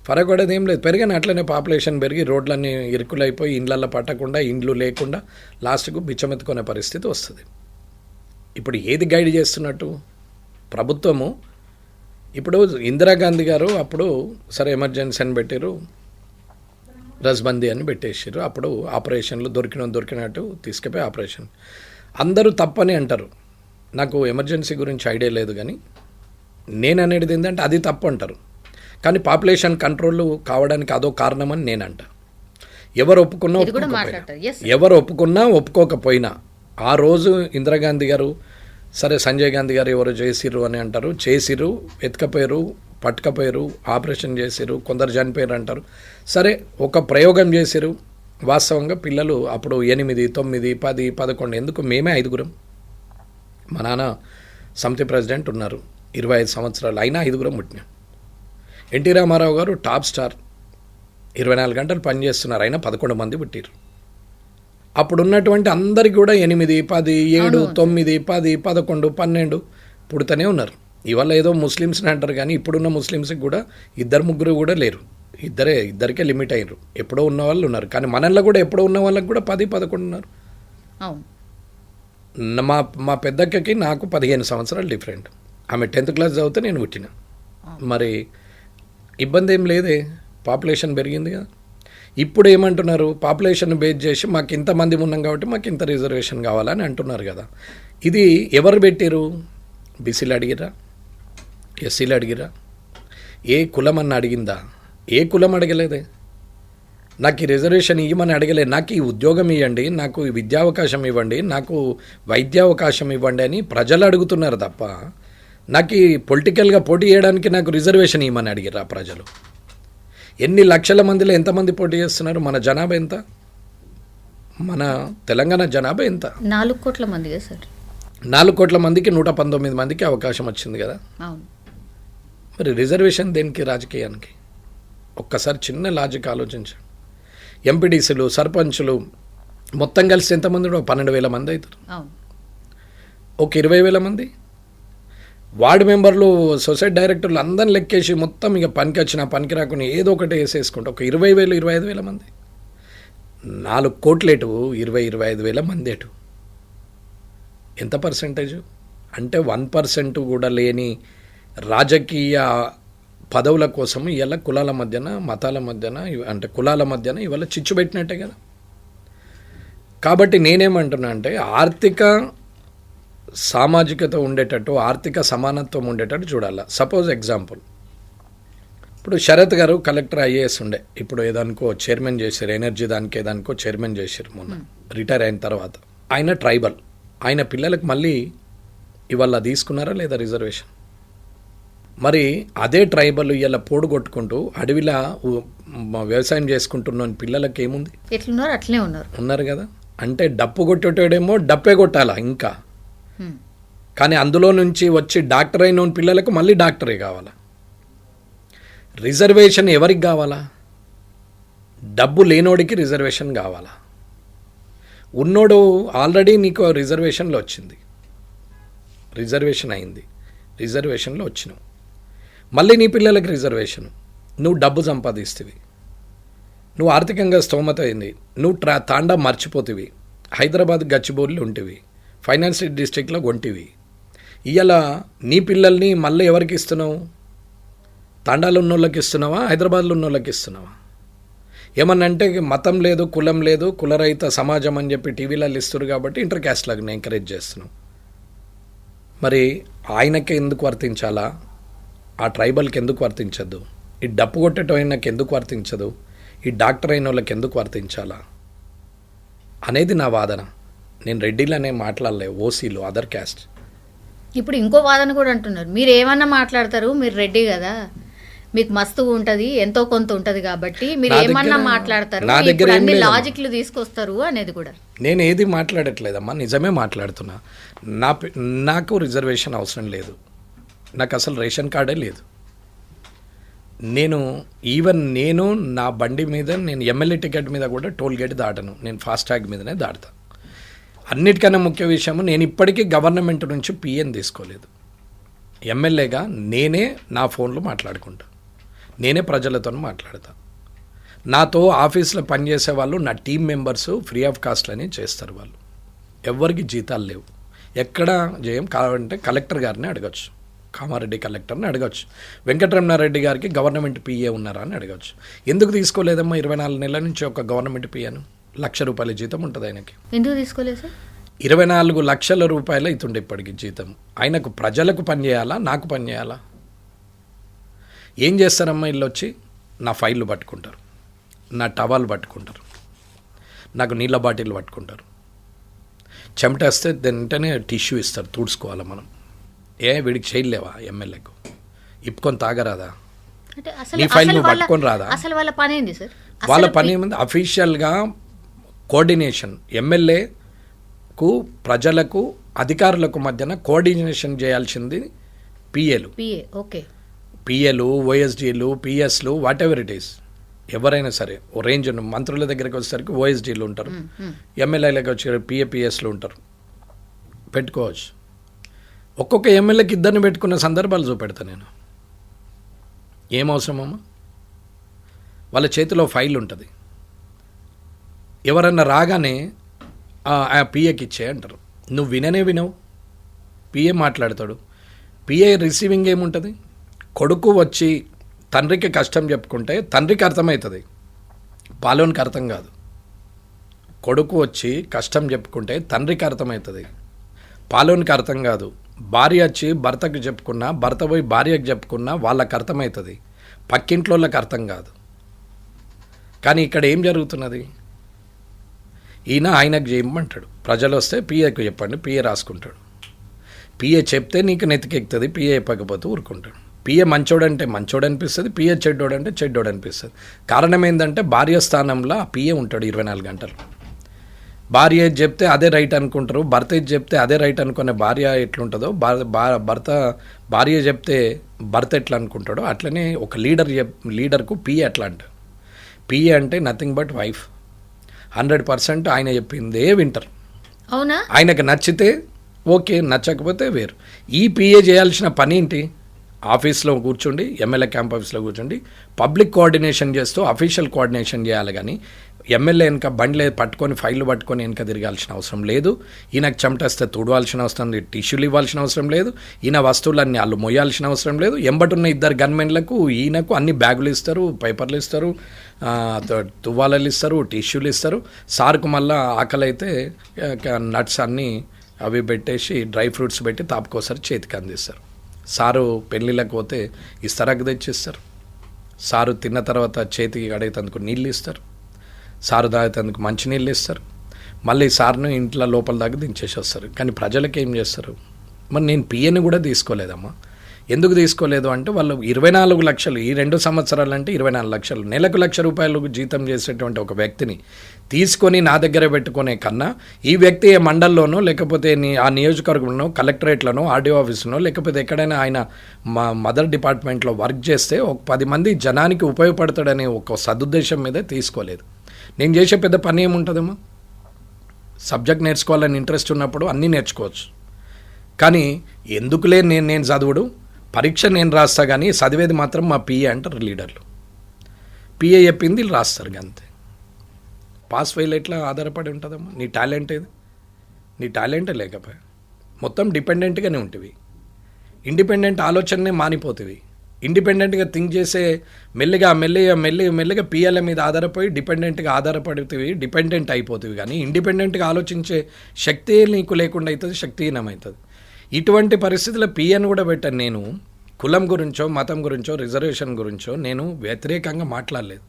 ఫరగొడేది ఏం లేదు. పెరిగిన అట్లనే పాపులేషన్ పెరిగి రోడ్లన్నీ ఇరుకులైపోయి ఇండ్లల్లో పట్టకుండా, ఇండ్లు లేకుండా లాస్ట్కు బిచ్చమెత్తుకునే పరిస్థితి వస్తుంది. ఇప్పుడు ఏది గైడ్ చేస్తున్నట్టు ప్రభుత్వము? ఇప్పుడు ఇందిరాగాంధీ గారు అప్పుడు సరే ఎమర్జెన్సీ అని పెట్టారు, రస్బందీ అని పెట్టేసారు. అప్పుడు ఆపరేషన్లు దొరికినట్టు తీసుకుపోయి ఆపరేషన్. అందరూ తప్పని అంటారు. నాకు ఎమర్జెన్సీ గురించి ఐడియా లేదు, కానీ నేను అనేది ఏంటంటే అది తప్పు అంటారు. కానీ పాపులేషన్ కంట్రోల్ కావడానికి అదో కారణమని నేనంట. ఎవరు ఒప్పుకున్నా ఒప్పుకోకపోయినా ఆ రోజు ఇందిరాగాంధీ గారు సరే సంజయ్ గాంధీ గారు ఎవరు చేసిర్రు అని అంటారు, చేసిర్రు, ఎత్తుకపోయారు, పట్టుకపోయారు, ఆపరేషన్ చేసిర్రు, కొందరు చనిపోయారు అంటారు. సరే, ఒక ప్రయోగం చేసిర్రు. వాస్తవంగా పిల్లలు అప్పుడు 8, 9, 10, 11, ఎందుకు మేమే 5. మా నాన్న సమితి ప్రెసిడెంట్ ఉన్నారు, 25 సంవత్సరాలు అయినా 5 పుట్టినాం. ఎన్టీ రామారావు గారు టాప్ స్టార్, 24 గంటలు పనిచేస్తున్నారు, అయినా 11 మంది పుట్టిరు. అప్పుడు ఉన్నటువంటి అందరికీ కూడా 8, 10, 7, 9, 10, 11, 12 పుడుతూనే ఉన్నారు. ఇవాళ ఏదో ముస్లిమ్స్ని అంటారు, కానీ ఇప్పుడున్న ముస్లిమ్స్కి కూడా 2, 3 కూడా లేరు. ఇద్దరికే లిమిట్ అయ్యారు. ఎప్పుడో ఉన్న వాళ్ళు ఉన్నారు, కానీ మనల్లో కూడా ఎప్పుడో ఉన్న వాళ్ళకి కూడా 10, 11 ఉన్నారు. మా పెద్దక్కకి నాకు 15 సంవత్సరాలు డిఫరెంట్. ఆమె 10th క్లాస్ చదివితే నేను పుట్టిన. మరి ఇబ్బంది ఏం లేదే, పాపులేషన్ పెరిగింది కదా. ఇప్పుడు ఏమంటున్నారు? పాపులేషన్ బేస్ చేసి మాకు ఇంతమంది ఉన్నాం కాబట్టి మాకు ఇంత రిజర్వేషన్ కావాలని అంటున్నారు కదా. ఇది ఎవరు పెట్టారు? బీసీలు అడిగిరా? ఎస్సీలు అడిగిరా? ఏ కులం అన్న అడిగిందా? ఏ కులం అడగలేదే. నాకు ఈ రిజర్వేషన్ ఇవ్వమని అడగలేదు. నాకు ఈ ఉద్యోగం ఇవ్వండి, నాకు ఈ విద్యావకాశం ఇవ్వండి, నాకు వైద్యావకాశం ఇవ్వండి అని ప్రజలు అడుగుతున్నారు తప్ప నాకు ఈ పొలిటికల్గా పోటీ చేయడానికి నాకు రిజర్వేషన్ ఇవ్వమని అడిగిరా ప్రజలు? ఎన్ని లక్షల మందిలో ఎంతమంది పోటీ చేస్తున్నారు? మన జనాభా ఎంత? మన తెలంగాణ జనాభా ఎంత? 4 కోట్ల మంది కదా సార్. 4 కోట్ల మందికి 119 మందికి అవకాశం వచ్చింది కదా. అవును. మరి రిజర్వేషన్ దేనికి? రాజకీయానికి. ఒక్కసారి చిన్న లాజిక్ ఆలోచించండి. ఎంపీడీసీలు, సర్పంచులు మొత్తం కలిసి ఎంతమంది? 12,000 మంది అవుతారు. అవును. ఒక 20,000 మంది వార్డు మెంబర్లు, సొసైటీ డైరెక్టర్లు అందరిని లెక్కేసి మొత్తం ఇక పనికి వచ్చినా పనికి రాకుండా ఏదో ఒకటి వేసేసుకుంటే ఒక 20,000, 25,000 మంది. 4 కోట్లేటు, 25,000 మంది ఎటు? ఎంత పర్సెంటేజ్? అంటే 1% కూడా లేని రాజకీయ పదవుల కోసం ఇవాళ కులాల మధ్యన, మతాల మధ్యన, అంటే కులాల మధ్యన ఇవాళ చిచ్చు పెట్టినట్టే కదా. కాబట్టి నేనేమంటున్నా అంటే ఆర్థిక సామాజికత ఉండేటట్టు, ఆర్థిక సమానత్వం ఉండేటట్టు చూడాలి. సపోజ్ ఎగ్జాంపుల్, ఇప్పుడు శరత్ గారు కలెక్టర్ ఐఏఎస్ ఉండే, ఇప్పుడు ఏదానికో చైర్మన్ చేశారు, ఎనర్జీ దానికి ఏదానికో చైర్మన్ చేశారు మొన్న రిటైర్ అయిన తర్వాత. ఆయన ట్రైబల్, ఆయన పిల్లలకు మళ్ళీ ఇవాళ తీసుకున్నారా లేదా రిజర్వేషన్? మరి అదే ట్రైబల్ ఇవాళ పోడు కొట్టుకుంటూ అడవిలా వ్యవసాయం చేసుకుంటున్న పిల్లలకి ఏముంది? ఎట్లున్నారు అట్లే ఉన్నారు కదా. అంటే డప్పు కొట్టేటోడేమో డప్పే కొట్టాలా ఇంకా, కానీ అందులో నుంచి వచ్చి డాక్టర్ అయిన పిల్లలకు మళ్ళీ డాక్టరే కావాలా. రిజర్వేషన్ ఎవరికి కావాలా? డబ్బు లేనోడికి రిజర్వేషన్ కావాలా? ఉన్నోడు ఆల్రెడీ నీకు రిజర్వేషన్లో వచ్చింది, రిజర్వేషన్ అయింది, రిజర్వేషన్లో వచ్చినావు, మళ్ళీ నీ పిల్లలకి రిజర్వేషన్. నువ్వు డబ్బు సంపాదిస్తేవి, నువ్వు ఆర్థికంగా స్తోమత అయింది, నువ్వు తాండా మర్చిపోతివి, హైదరాబాద్ గచ్చిబౌలిలో ఉంటివి, ఫైనాన్షియల్ డిస్ట్రిక్ట్లో కొంటివి. ఇవాళ నీ పిల్లల్ని మళ్ళీ ఎవరికి ఇస్తున్నావు? తాండాలో ఉన్న వాళ్ళకి ఇస్తున్నావా, హైదరాబాద్లో ఉన్న వాళ్ళకి ఇస్తున్నావా? ఏమన్నా అంటే మతం లేదు, కులం లేదు, కులరహిత సమాజం అని చెప్పి టీవీలలో ఇస్తారు కాబట్టి ఇంటర్ క్యాస్ట్లను ఎంకరేజ్ చేస్తున్నావు. మరి ఆయనకే ఎందుకు వర్తించాలా? ఆ ట్రైబల్కి ఎందుకు వర్తించద్దు? ఈ డప్పు కొట్టేటో ఆయనకి ఎందుకు వర్తించదు? ఈ డాక్టర్ అయిన వాళ్ళకి ఎందుకు వర్తించాలా అనేది నా వాదన. నేను రెడ్డిలనే మాట్లాడలే, ఓసీలు, అదర్ క్యాస్ట్. ఇప్పుడు ఇంకో వాదన కూడా అంటున్నారు, మీరు ఏమన్నా మాట్లాడతారు, మీరు రెడ్డి కదా, మీకు మస్తు ఉంటుంది, ఎంతో కొంత ఉంటుంది కాబట్టి మీరు ఏమన్నా మాట్లాడతారు, అన్ని లాజిక్లు తీసుకొస్తారు అనేది కూడా. నేను ఏది మాట్లాడట్లేదమ్మా, నిజమే మాట్లాడుతున్నా. నాకు రిజర్వేషన్ అవసరం లేదు, నాకు అసలు రేషన్ కార్డే లేదు. నేను నా బండి మీద, నేను ఎమ్మెల్యే టికెట్ మీద కూడా టోల్ గేట్ దాటను, నేను ఫాస్టాగ్ మీదనే దాడతా. అన్నిటికన్నా ముఖ్య విషయం, నేను ఇప్పటికీ గవర్నమెంట్ నుంచి పిఎన్ తీసుకోలేదు. ఎమ్మెల్యేగా నేనే నా ఫోన్లో మాట్లాడుకుంటా, నేనే ప్రజలతో మాట్లాడతా. నాతో ఆఫీస్లో పనిచేసే వాళ్ళు, నా team members free of cost అని చేస్తారు. వాళ్ళు ఎవరికి జీతాలు లేవు, ఎక్కడ చేయం. కావాలంటే కలెక్టర్ గారిని అడగచ్చు, కామారెడ్డి కలెక్టర్ని అడగచ్చు, వెంకటరమణారెడ్డి గారికి గవర్నమెంట్ పిఏ ఉన్నారా అని అడగచ్చు. ఎందుకు తీసుకోలేదమ్మా 24 నెలల నుంచి ఒక గవర్నమెంట్ పిఏను? ₹1,00,000 జీతం ఉంటుంది ఆయనకి. ఎందుకు తీసుకోలేదు సార్? 24 లక్షల రూపాయలు అవుతుండే ఇప్పటికి జీతం. ఆయనకు ప్రజలకు పని చేయాలా, నాకు పని చేయాలా? ఏం చేస్తారమ్మా? వీళ్ళు వచ్చి నా ఫైళ్ళు పట్టుకుంటారు, నా టవాల్ పట్టుకుంటారు, నాకు నీళ్ళ బాటిల్ పట్టుకుంటారు, చెమటేస్తే వెంటనే టిష్యూ ఇస్తారు, తుడుచుకోవాలి మనం. వీడికి చేయలేవా? ఎమ్మెల్యేకు ఇప్పుకొని తాగరాదా? నీ ఫైల్ నువ్వు పట్టుకొని రాదా? అసలు వాళ్ళ పని ఏంది సార్? వాళ్ళ పని ఏముంది? అఫీషియల్గా కోఆర్డినేషన్, ఎమ్మెల్యేకు ప్రజలకు అధికారులకు మధ్యన కోఆర్డినేషన్ చేయాల్సింది పిఏలు. పిఏలు, ఓఎస్డీలు, పిఎస్లు, వాట్ ఎవర్ ఇట్ ఈస్. ఎవరైనా సరే ఓ రేంజ్ మంత్రుల దగ్గరికి వచ్చేసరికి ఓఎస్డీలు ఉంటారు, ఎమ్మెల్యేలకు వచ్చే పిఏపిఎస్లు ఉంటారు, పెట్టుకోవచ్చు. ఒక్కొక్క ఎమ్మెల్యేకి 2 పెట్టుకున్న సందర్భాలు చూపెడతా నేను. ఏం అవసరమమ్మా? వాళ్ళ చేతిలో ఫైల్ ఉంటుంది, ఎవరన్నా రాగానే ఆ పిఏకి ఇచ్చే అంటారు. నువ్వు వినవు, పిఏ మాట్లాడతాడు. పిఏ రిసీవింగ్ ఏముంటుంది? కొడుకు వచ్చి తండ్రికి కష్టం చెప్పుకుంటే తండ్రికి అర్థమవుతుంది, పాలోనికి అర్థం కాదు. కొడుకు వచ్చి కష్టం చెప్పుకుంటే తండ్రికి అర్థమవుతుంది, పాలోనికి అర్థం కాదు. భార్య వచ్చి భర్తకు చెప్పుకున్నా, భర్త పోయి భార్యకు చెప్పుకున్నా వాళ్ళకి అర్థమవుతుంది, పక్కింట్లో వాళ్ళకి అర్థం కాదు. కానీ ఇక్కడ ఏం జరుగుతున్నది? ఈయన ఆయనకు చేయమంటాడు, ప్రజలు వస్తే పిఏకు చెప్పండి, పిఏ రాసుకుంటాడు. పిఏ చెప్తే నీకు నెతికెక్కుతుంది, పిఏ చెప్పకపోతే ఊరుకుంటాడు. పిఏ మంచోడంటే మంచోడు అనిపిస్తుంది, పిఏ చెడ్డోడంటే చెడ్డోడు అనిపిస్తుంది. కారణం ఏంటంటే భార్య స్థానంలో ఆ పిఏ ఉంటాడు 24 గంటలు. భార్య ఏది చెప్తే అదే రైట్ అనుకుంటారు, భర్త ఏది చెప్తే అదే రైట్ అనుకునే భార్య ఎట్లుంటుందో భార్య చెప్తే భర్త ఎట్లా అనుకుంటాడో అట్లనే ఒక లీడర్కు పిఏ ఎట్లా అంటారు. పిఏ అంటే నథింగ్ బట్ వైఫ్. 100% ఆయన చెప్పిందే వింటారు. అవునా? ఆయనకు నచ్చితే ఓకే, నచ్చకపోతే వేరు. ఈ పిఏ చేయాల్సిన పని ఏంటి? ఆఫీస్లో కూర్చోండి, ఎమ్మెల్యే క్యాంప్ ఆఫీస్లో కూర్చోండి, పబ్లిక్ కోఆర్డినేషన్ చేస్తూ అఫీషియల్ కోఆర్డినేషన్ చేయాలి. కానీ ఎమ్మెల్యే వెనక బండ్లే పట్టుకొని ఫైళ్ళు పట్టుకొని వెనక తిరగాల్సిన అవసరం లేదు. ఈయనకు చెమటేస్తే తుడవాల్సిన అవసరం లేదు, టిష్యూలు ఇవ్వాల్సిన అవసరం లేదు, ఈయన వస్తువులన్నీ వాళ్ళు మొయ్యాల్సిన అవసరం లేదు. ఎంబటున్న 2 గన్మెన్లకు ఈయనకు అన్ని బ్యాగులు ఇస్తారు, పేపర్లు ఇస్తారు, తువ్వాలలు ఇస్తారు, టిష్యూలు ఇస్తారు. సార్కు మళ్ళీ ఆకలి అయితే నట్స్ అన్నీ అవి పెట్టేసి డ్రై ఫ్రూట్స్ పెట్టి తాపుకోసారి చేతికి అందిస్తారు. సారు పెళ్ళిళ్ళకి పోతే ఇస్తరాకు తెచ్చిస్తారు. సారు తిన్న తర్వాత చేతికి కడిగేందుకు నీళ్ళు ఇస్తారు, సారు తాగేందుకు మంచి నీళ్ళు ఇస్తారు. మళ్ళీ సార్ను ఇంట్లో లోపల దాకా దించేసి వస్తారు. కానీ ప్రజలకు ఏం చేస్తారు? మరి నేను పిఏని కూడా తీసుకోలేదమ్మా. ఎందుకు తీసుకోలేదు అంటే వాళ్ళు 24 లక్షలు, ఈ 2 సంవత్సరాలు అంటే 24 లక్షలు, నెలకు ₹1,00,000 జీతం చేసేటువంటి ఒక వ్యక్తిని తీసుకొని నా దగ్గర పెట్టుకునే కన్నా ఈ వ్యక్తి ఏ మండలంలోనో లేకపోతే ఆ నియోజకవర్గంలో కలెక్టరేట్లోనో ఆర్డీఓ ఆఫీసులో లేకపోతే ఎక్కడైనా ఆయన మదర్ డిపార్ట్మెంట్లో వర్క్ చేస్తే ఒక 10 మంది జనానికి ఉపయోగపడతాడనే ఒక సదుద్దేశం మీద తీసుకోలేదు. నేను చేసే పెద్ద పని ఏముంటుందమ్మా? సబ్జెక్ట్ నేర్చుకోవాలని ఇంట్రెస్ట్ ఉన్నప్పుడు అన్నీ నేర్చుకోవచ్చు. కానీ ఎందుకులే నేను చదువుడు, పరీక్ష నేను రాస్తా, కానీ చదివేది మాత్రం మా పిఏ అంటారు లీడర్లు. పిఏ చెప్పింది వీళ్ళు రాస్తారు అంతే. పాస్ ఫెయిల్ ఎట్లా ఆధారపడి ఉంటుందమ్మా? నీ టాలెంట్ ఏది? నీ టాలెంటే లేకపోయా మొత్తం డిపెండెంట్గానే ఉంటుంది. ఇండిపెండెంట్ ఆలోచననే మానిపోతుంది. ఇండిపెండెంట్గా థింక్ చేసే మెల్లిగా పిఎల్ఏ మీద ఆధారపడి డిపెండెంట్గా ఆధారపడుతుంది, డిపెండెంట్ అయిపోతుంది. కానీ ఇండిపెండెంట్గా ఆలోచించే శక్తి నీకు లేకుండా అవుతుంది, శక్తిహీనమవుతుంది. ఇటువంటి పరిస్థితుల్లో పిఎన్ కూడా పెట్టాను. నేను కులం గురించో మతం గురించో రిజర్వేషన్ గురించో నేను వ్యతిరేకంగా మాట్లాడలేదు.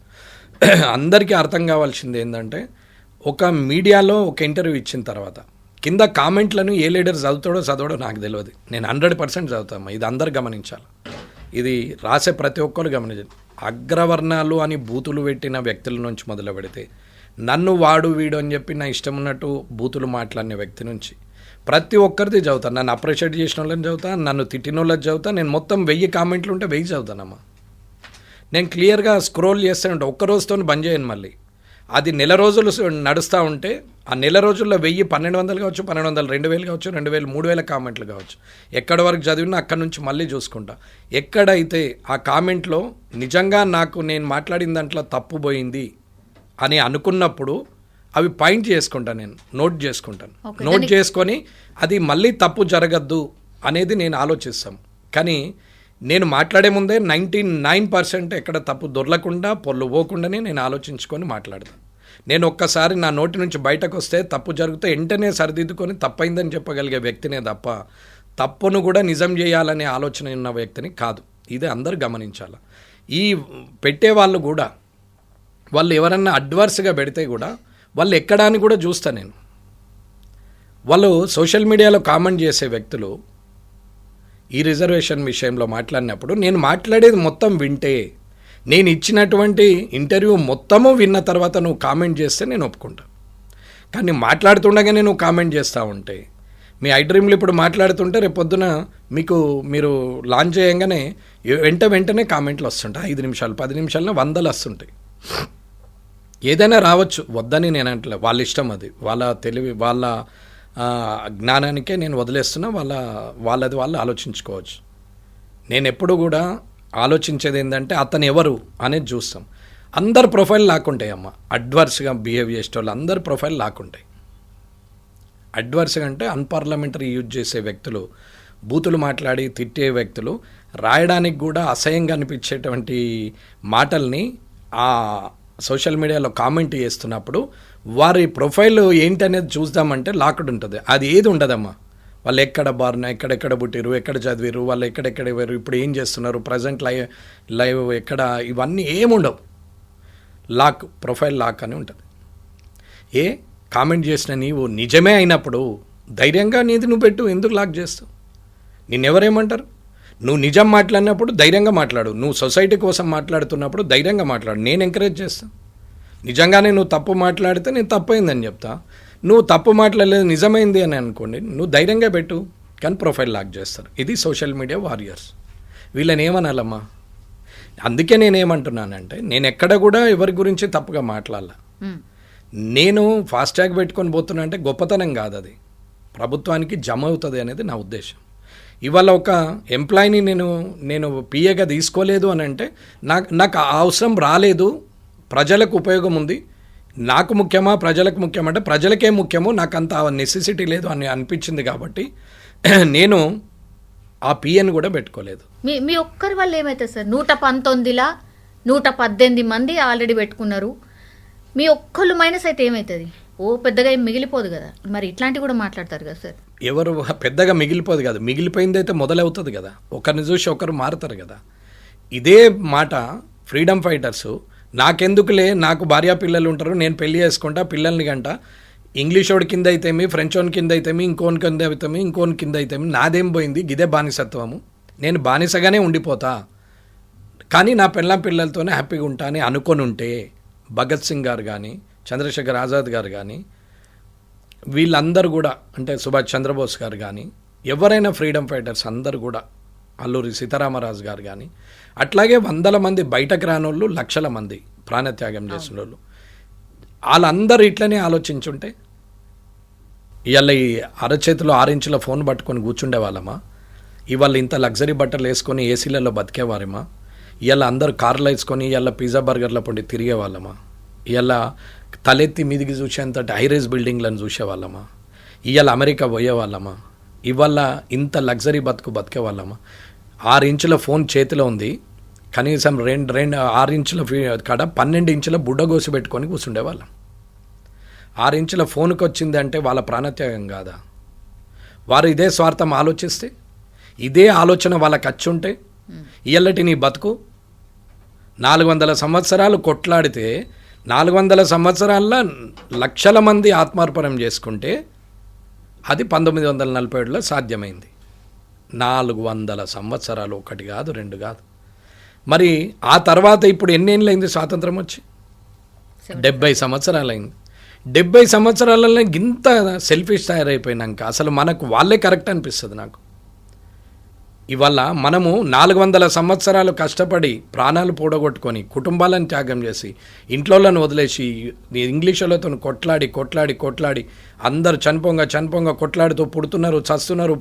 అందరికీ అర్థం కావాల్సింది ఏంటంటే, ఒక మీడియాలో ఒక ఇంటర్వ్యూ ఇచ్చిన తర్వాత కింద కామెంట్లను ఏ లీడర్ చదవడో నాకు తెలియదు. నేను 100% చదువుతాను. ఇది అందరు గమనించాలి. ఇది రాసే ప్రతి ఒక్కరు గమనించాలి. అగ్రవర్ణాలు అని బూతులు పెట్టిన వ్యక్తుల నుంచి మొదలు పెడితే, నన్ను వాడు వీడు అని చెప్పి నా ఇష్టం ఉన్నట్టు బూతులు మాట్లాడిన వ్యక్తి నుంచి ప్రతి ఒక్కరిది చదువుతాను. నన్ను అప్రిషియేట్ చేసిన వాళ్ళని చదువుతాను, నన్ను తిట్టిన వాళ్ళని చదువుతాను. నేను మొత్తం 1000 కామెంట్లు ఉంటే 1000 చదువుతానమ్మా. నేను క్లియర్గా స్క్రోల్ చేస్తూ ఉంటాను. ఒక్కరోజుతో బంద్ చేయను. మళ్ళీ అది నెల రోజులు నడుస్తూ ఉంటే ఆ నెల రోజుల్లో 1000, 1200 కావచ్చు, 1200, 2000 కావచ్చు, 2000, 3000 కామెంట్లు కావచ్చు. ఎక్కడి వరకు చదివినా అక్కడి నుంచి మళ్ళీ చూసుకుంటా. ఎక్కడైతే ఆ కామెంట్లో నిజంగా నాకు నేను మాట్లాడిన దాంట్లో తప్పు పోయింది అని అనుకున్నప్పుడు అవి పాయింట్ చేసుకుంటాను, నేను నోట్ చేసుకుంటాను. నోట్ చేసుకొని అది మళ్ళీ తప్పు జరగద్దు అనేది నేను ఆలోచిస్తాను. కానీ నేను మాట్లాడే ముందే 99% ఎక్కడ తప్పు దొరలకుండా పొల్లు పోకుండానే నేను ఆలోచించుకొని మాట్లాడతాను. నేను ఒక్కసారి నా నోటి నుంచి బయటకు వస్తే తప్పు జరిగితే వెంటనే సరిదిద్దుకొని తప్పైందని చెప్పగలిగే వ్యక్తినే తప్ప తప్పును కూడా నిజం చేయాలనే ఆలోచన ఉన్న వ్యక్తిని కాదు. ఇది అందరూ గమనించాలి. ఈ పెట్టే వాళ్ళు కూడా వాళ్ళు ఎవరన్నా అడ్వర్స్గా పెడితే కూడా వాళ్ళు ఎక్కడా అని కూడా చూస్తాను నేను. వాళ్ళు సోషల్ మీడియాలో కామెంట్ చేసే వ్యక్తులు ఈ రిజర్వేషన్ విషయంలో మాట్లాడినప్పుడు నేను మాట్లాడేది మొత్తం వింటే, నేను ఇచ్చినటువంటి ఇంటర్వ్యూ మొత్తము విన్న తర్వాత నువ్వు కామెంట్ చేస్తే నేను ఒప్పుకుంటా. కానీ మాట్లాడుతుండగానే నువ్వు కామెంట్ చేస్తూ ఉంటే, మీ ఐడ్రీమ్లు ఇప్పుడు మాట్లాడుతుంటే రేపు పొద్దున మీరు లాంచ్ చేయంగానే వెంటనే కామెంట్లు వస్తుంటాయి. 5 నిమిషాలు 10 నిమిషాల్లో 100 వస్తుంటాయి. ఏదైనా రావచ్చు, వద్దని నేను అంటలే, వాళ్ళ ఇష్టం, అది వాళ్ళ తెలివి, వాళ్ళ జ్ఞానానికే నేను వదిలేస్తున్నా. వాళ్ళది వాళ్ళు ఆలోచించుకోవచ్చు. నేను ఎప్పుడు కూడా ఆలోచించేది ఏంటంటే అతను ఎవరు అనేది చూస్తాం. అందరు ప్రొఫైల్ లాక్కుంటాయి అమ్మ. అడ్వర్స్గా బిహేవ్ చేసే వాళ్ళు అందరు ప్రొఫైల్ లాక్కుంటాయి. అడ్వర్స్గా అంటే అన్పార్లమెంటరీ యూజ్ చేసే వ్యక్తులు, బూతులు మాట్లాడి తిట్టే వ్యక్తులు, రాయడానికి కూడా అసహ్యంగా అనిపించేటువంటి మాటల్ని ఆ సోషల్ మీడియాలో కామెంట్ చేస్తున్నప్పుడు వారి ప్రొఫైల్ ఏంటనేది చూద్దామంటే లాక్డ్ ఉంటుంది. అది ఏది ఉండదమ్మా. వాళ్ళు ఎక్కడ బారిన, ఎక్కడెక్కడ పుట్టిరు, ఎక్కడ చదివారు, వాళ్ళు ఎక్కడెక్కడ వేరు, ఇప్పుడు ఏం చేస్తున్నారు, ప్రజెంట్ లైవ్ ఎక్కడ, ఇవన్నీ ఏముండవు. లాక్, ప్రొఫైల్ లాక్ అని ఉంటుంది. కామెంట్ చేసిన నీవు నిజమే అయినప్పుడు ధైర్యంగా నీది నువ్వు పెట్టు. ఎందుకు లాక్ చేస్తావు? నిన్నెవరేమంటారు? నువ్వు నిజం మాట్లాడినప్పుడు ధైర్యంగా మాట్లాడు. నువ్వు సొసైటీ కోసం మాట్లాడుతున్నప్పుడు ధైర్యంగా మాట్లాడు. నేను ఎంకరేజ్ చేస్తాను. నిజంగానే నువ్వు తప్పు మాట్లాడితే నేను తప్పైందని చెప్తా. నువ్వు తప్పు మాట్లాడలేదు నిజమైంది అని అనుకోండి, నువ్వు ధైర్యంగా పెట్టు, కానీ ప్రొఫైల్ లాక్ చేస్తారు. ఇది సోషల్ మీడియా వారియర్స్. వీళ్ళని ఏమనాలమ్మా? అందుకే నేనేమంటున్నానంటే, నేను ఎక్కడ కూడా ఎవరి గురించి తప్పుగా మాట్లాడాల. నేను ఫాస్ట్యాగ్ పెట్టుకొని పోతున్నా అంటే గొప్పతనం కాదు, అది ప్రభుత్వానికి జమ అవుతుంది అనేది నా ఉద్దేశం. ఇవాళ ఒక ఎంప్లాయీని నేను పిఏగా తీసుకోలేదు అని అంటే నాకు ఆ అవసరం రాలేదు, ప్రజలకు ఉపయోగం ఉంది, నాకు ముఖ్యమా ప్రజలకు ముఖ్యమంటే ప్రజలకే ముఖ్యమో, నాకు అంత నెసెసిటీ లేదు అని అనిపించింది కాబట్టి నేను ఆ పిఎని కూడా పెట్టుకోలేదు. మీ ఒక్కరి వల్ల ఏమవుతుంది సార్? 119లా 118 మంది ఆల్రెడీ పెట్టుకున్నారు, మీ ఒక్కళ్ళు మైనస్ అయితే ఏమవుతుంది? పెద్దగా ఏం మిగిలిపోదు కదా. మరి ఇట్లాంటివి కూడా మాట్లాడతారు కదా సార్. ఎవరు పెద్దగా మిగిలిపోదు కదా, మిగిలిపోయింది అయితే మొదలవుతుంది కదా, ఒకరిని చూసి ఒకరు మారుతారు కదా. ఇదే మాట ఫ్రీడమ్ ఫైటర్స్, నాకెందుకులే, నాకు భార్యా పిల్లలు ఉంటారు, నేను పెళ్లి చేసుకుంటా, పిల్లల్ని గంట, ఇంగ్లీష్ వాడి కింద అయితేమి, ఫ్రెంచ్ వాడి కింద అయితేమి, ఇంకోని కింద అయితేమి, ఇంకోని కింద అయితేమి, నాదేం పోయింది, ఇదే బానిసత్వము, నేను బానిసగానే ఉండిపోతా, కానీ నా పిల్లలతోనే హ్యాపీగా ఉంటా అని అనుకొని ఉంటే, భగత్ సింగ్ గారు కానీ, చంద్రశేఖర్ ఆజాద్ గారు కానీ, వీళ్ళందరూ కూడా, అంటే సుభాష్ చంద్రబోస్ గారు కానీ, ఎవరైనా ఫ్రీడమ్ ఫైటర్స్ అందరూ కూడా, అల్లూరి సీతారామరాజు గారు కానీ, అట్లాగే వందల మంది బయటకు రానోళ్ళు, లక్షల మంది ప్రాణత్యాగం చేసిన వాళ్ళు, వాళ్ళందరూ ఇట్లనే ఆలోచించుంటే ఇవాళ ఈ అరచేతిలో 6 ఇంచుల ఫోన్ పట్టుకొని కూర్చుండే వాళ్ళమా? ఇవాళ ఇంత లగ్జరీ బట్టలు వేసుకొని ఏసీలలో బతికేవారేమా? ఇవాళ అందరూ కార్లు వేసుకొని ఇవాళ పిజ్జా బర్గర్ల పండి తిరిగే వాళ్ళమా? ఇవాళ తలెత్తి మీదికి చూసేంతటి హైరేజ్ బిల్డింగ్లను చూసేవాళ్ళమా? ఇవాళ అమెరికా పోయేవాళ్ళమా? ఇవాళ ఇంత లగ్జరీ బతికే వాళ్ళమా? 6 ఇంచుల ఫోన్ చేతిలో ఉంది, కనీసం 6 ఇంచుల కాడ 12 ఇంచుల బుడ్డ గోసి పెట్టుకొని కూర్చుండేవాళ్ళం. 6 ఇంచుల ఫోన్కి వచ్చింది అంటే వాళ్ళ ప్రాణత్యాగం కాదా? వారు ఇదే స్వార్థం ఆలోచిస్తే, ఇదే ఆలోచన వాళ్ళకి వచ్చుంటే, ఇయ్యల్లటి నీ బతుకు 400 సంవత్సరాలు కొట్లాడితే 400 సంవత్సరాల్లో లక్షల మంది ఆత్మార్పణం చేసుకుంటే అది 1947లో సాధ్యమైంది. 400 సంవత్సరాలు, 1 కాదు 2 కాదు. మరి ఆ తర్వాత ఇప్పుడు ఎన్నేళ్ళైంది స్వాతంత్రం వచ్చి? 70 సంవత్సరాలైంది. 70 సంవత్సరాలలో ఇంత సెల్ఫిష్ తయారైపోయినాక అసలు మనకు వాళ్ళే కరెక్ట్ అనిపిస్తుంది నాకు. ఇవాళ మనము 400 సంవత్సరాలు కష్టపడి ప్రాణాలు పూడగొట్టుకొని కుటుంబాలను త్యాగం చేసి ఇంట్లోలను వదిలేసి ఇంగ్లీష్ వాళ్ళతో కొట్లాడి అందరు చనిపోంగా కొట్లాడుతూ పుడుతున్నారు, చస్తున్నారు.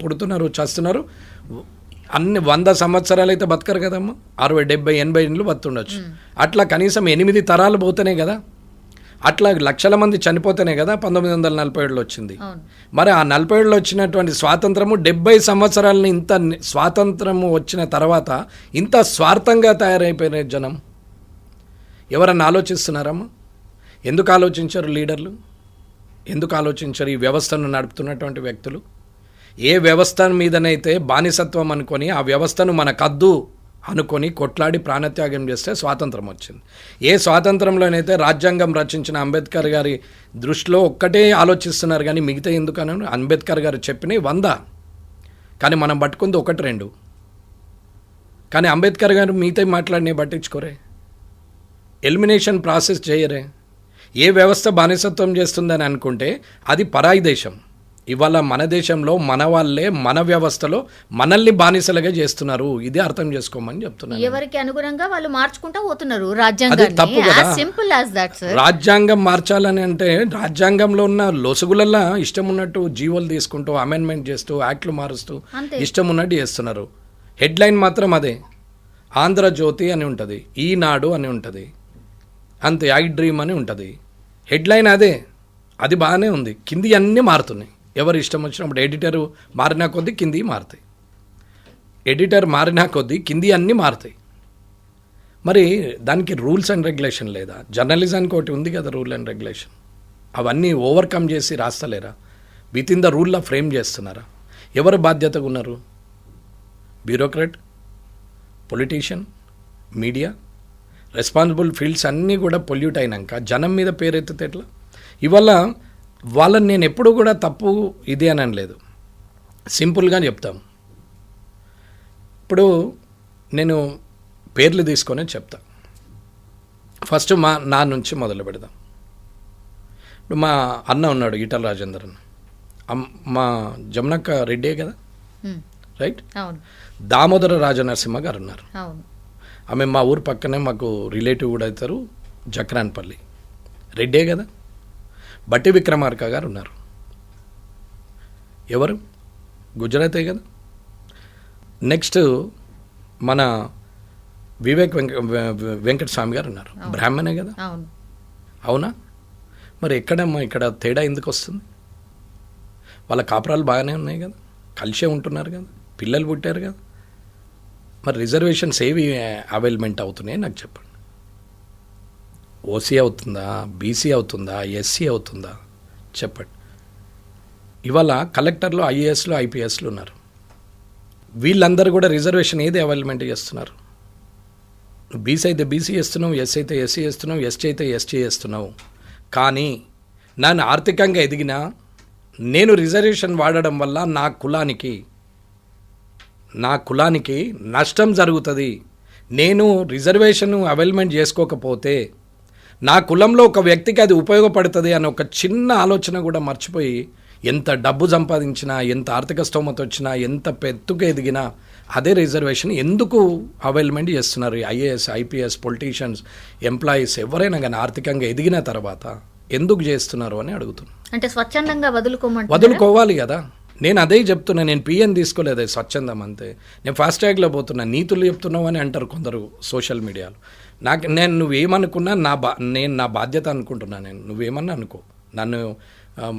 అన్ని 100 సంవత్సరాలు అయితే బతకరు కదమ్మా, 60, 70, 80 ఇండ్లు బతుండొచ్చు. అట్లా కనీసం 8 తరాలు పోతేనే కదా, అట్లా లక్షల మంది చనిపోతేనే కదా 1947లో వచ్చింది. మరి ఆ 47లో వచ్చినటువంటి స్వాతంత్రము 70 సంవత్సరాలని ఇంత స్వాతంత్రము వచ్చిన తర్వాత ఇంత స్వార్థంగా తయారైపోయిన జనం ఎవరన్నా ఆలోచిస్తున్నారమ్మా? ఎందుకు ఆలోచించారు లీడర్లు? ఎందుకు ఆలోచించారు ఈ వ్యవస్థను నడుపుతున్నటువంటి వ్యక్తులు? ఏ వ్యవస్థ మీదనైతే బానిసత్వం అనుకొని ఆ వ్యవస్థను మనకద్దు అనుకొని కొట్లాడి ప్రాణత్యాగం చేస్తే స్వాతంత్రం వచ్చింది. ఏ స్వాతంత్రంలోనైతే రాజ్యాంగం రచించిన అంబేద్కర్ గారి దృష్టిలో ఒక్కటే ఆలోచిస్తున్నారు కానీ మిగతా ఎందుకని అంబేద్కర్ గారు చెప్పినవి 100, కానీ మనం పట్టుకుంది 1, 2. కానీ అంబేద్కర్ గారు మిగతా మాట్లాడినవి పట్టించుకోరే, ఎలిమినేషన్ ప్రాసెస్ చేయరే. ఏ వ్యవస్థ బానిసత్వం చేస్తుందని అనుకుంటే అది పరాయి దేశం. ఇవాళ మన దేశంలో మన వాళ్ళే మన వ్యవస్థలో మనల్ని బానిసలుగా చేస్తున్నారు. ఇది అర్థం చేసుకోమని చెప్తున్నారు. ఎవరికి అనుగుణంగా వాళ్ళు మార్చుకుంటా పోతున్నారు రాజ్యాంగాన్ని. తప్పు కదా. Simple as that sir. రాజ్యాంగం మార్చాలని అంటే రాజ్యాంగంలో ఉన్న లొసుగులల్లా ఇష్టం ఉన్నట్టు జీవోలు తీసుకుంటూ అమెండ్మెంట్ చేస్తూ యాక్ట్లు మారుస్తూ ఇష్టం ఉన్నట్టు చేస్తున్నారు. హెడ్లైన్ మాత్రం అదే, ఆంధ్రజ్యోతి అని ఉంటుంది, ఈనాడు అని ఉంటుంది, అంతే, ఐ డ్రీమ్ అని ఉంటుంది. హెడ్లైన్ అదే, అది బాగానే ఉంది, కింది అన్నీ మారుతున్నాయి. ఎవరు ఇష్టం వచ్చినప్పుడు ఎడిటరు మారినా కొద్దీ కింది మారుతాయి, ఎడిటర్ మారినా కొద్దీ కింది అన్నీ మారుతాయి. మరి దానికి రూల్స్ అండ్ రెగ్యులేషన్ లేదా? జర్నలిజానికి ఒకటి ఉంది కదా రూల్ అండ్ రెగ్యులేషన్. అవన్నీ ఓవర్కమ్ చేసి రాస్తలేరా? విత్ ఇన్ ద రూల్లో ఫ్రేమ్ చేస్తున్నారా? ఎవరు బాధ్యతగా ఉన్నారు? Bureaucrat, politician, media, responsible fields అన్నీ కూడా పొల్యూట్ అయినాక జనం మీద పేరెత్తితే ఎట్లా? ఇవాళ వాళ్ళని నేను ఎప్పుడూ కూడా తప్పు ఇది అని అనలేదు, సింపుల్గా చెప్తాం. ఇప్పుడు నేను పేర్లు తీసుకొని చెప్తా. ఫస్ట్ నా నుంచి మొదలు పెడదాం. ఇప్పుడు మా అన్న ఉన్నాడు ఈటల రాజేందర్ అన్న, మా జమునక్క రెడ్డే కదా, రైట్. అవును. దామోదర రాజనరసింహ గారు ఉన్నారు, అవును. ఆమె మా ఊరు పక్కనే మాకు రిలేటివ్ కూడా అవుతారు, జక్రాన్పల్లి, రెడ్డే కదా. బట్టి విక్రమార్క గారు ఉన్నారు, ఎవరు గుజరాతే కదా. నెక్స్ట్ మన వివేక్ వెంకటస్వామి గారు ఉన్నారు, బ్రాహ్మణే కదా. అవును. అవునా? మరి ఎక్కడమ్మా ఇక్కడ తేడా ఎందుకు వస్తుంది? వాళ్ళ కాపురాలు బాగానే ఉన్నాయి కదా, కలిసే ఉంటున్నారు కదా, పిల్లలు పుట్టారు కదా. మరి రిజర్వేషన్స్ ఏవి అవైలమెంట్ అవుతున్నాయి నాకు చెప్పండి. ఓసీ అవుతుందా, బీసీ అవుతుందా, ఎస్సీ అవుతుందా చెప్పండి. ఇవాళ కలెక్టర్లు, ఐఏఎస్లు, ఐపీఎస్లు ఉన్నారు, వీళ్ళందరూ కూడా రిజర్వేషన్ ఏది అవైలమెంట్ చేస్తున్నారు? బీసీ అయితే బీసీ చేస్తున్నావు, ఎస్సీ అయితే ఎస్సీ చేస్తున్నావు, ఎస్టీ అయితే ఎస్టీ చేస్తున్నావు. కానీ నన్ను ఆర్థికంగా ఎదిగినా నేను రిజర్వేషన్ వాడడం వల్ల నా కులానికి నష్టం జరుగుతుంది. నేను రిజర్వేషన్ అవైలమెంట్ చేసుకోకపోతే నా కులంలో ఒక వ్యక్తికి అది ఉపయోగపడుతుంది అనే ఒక చిన్న ఆలోచన కూడా మర్చిపోయి ఎంత డబ్బు సంపాదించినా, ఎంత ఆర్థిక స్తోమత వచ్చినా, ఎంత పెద్దగా ఎదిగినా అదే రిజర్వేషన్ ఎందుకు అవైలమెంట్ చేస్తున్నారు? ఐఏఎస్, ఐపీఎస్, పొలిటీషియన్స్, ఎంప్లాయీస్ ఎవరైనా కానీ ఆర్థికంగా ఎదిగిన తర్వాత ఎందుకు చేస్తున్నారు అని అడుగుతున్నాను. అంటే స్వచ్ఛందంగా వదులుకోవాలి కదా. నేను అదే చెప్తున్నా, నేను పిఎన్ తీసుకోలేదు, స్వచ్ఛందం అంతే. నేను ఫాస్ట్ ట్రాగ్లో పోతున్నా, నీతులు చెప్తున్నావు అని అంటారు కొందరు సోషల్ మీడియాలో. నేను నువ్వేమనుకున్నా నేను నా బాధ్యత అనుకుంటున్నా. నేను నువ్వేమన్నా అనుకో, నన్ను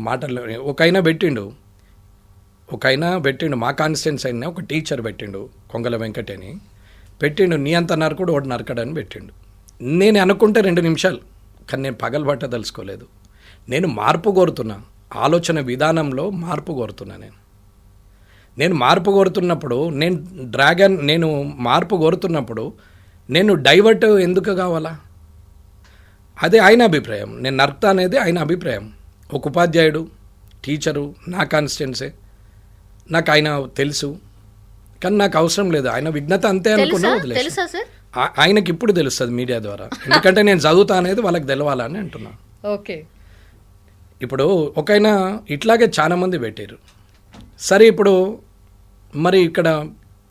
మాటలు ఒక ఆయన పెట్టిండు మా కాన్స్టిట్యున్సీ అయినా ఒక టీచర్ పెట్టిండు, కొంగల వెంకట్ అని పెట్టిండు. నీ అంత నరకుడు ఒకటి నరకడని పెట్టిండు. నేను అనుకుంటే 2 నిమిషాలు, కానీ నేను పగలబట్ట తెలుసుకోలేదు. నేను మార్పు కోరుతున్నా, ఆలోచన విధానంలో మార్పు కోరుతున్నా. నేను మార్పు కోరుతున్నప్పుడు నేను మార్పు కోరుతున్నప్పుడు నేను డైవర్ట్ ఎందుకు కావాలా? అదే ఆయన అభిప్రాయం. నేను నర్త అనేది ఆయన అభిప్రాయం. ఒక ఉపాధ్యాయుడు, టీచరు, నా కాన్స్టిట్యున్సీ, నాకు ఆయన తెలుసు, కానీ నాకు అవసరం లేదు. ఆయన విఘ్నత అంతే అనుకున్నా వదిలేసి. ఆయనకి ఇప్పుడు తెలుస్తుంది మీడియా ద్వారా, ఎందుకంటే నేను చదువుతా అనేది వాళ్ళకి తెలవాలని అంటున్నా. ఓకే. ఇప్పుడు ఒకైనా ఇట్లాగే చాలామంది పెట్టారు. సరే, ఇప్పుడు మరి ఇక్కడ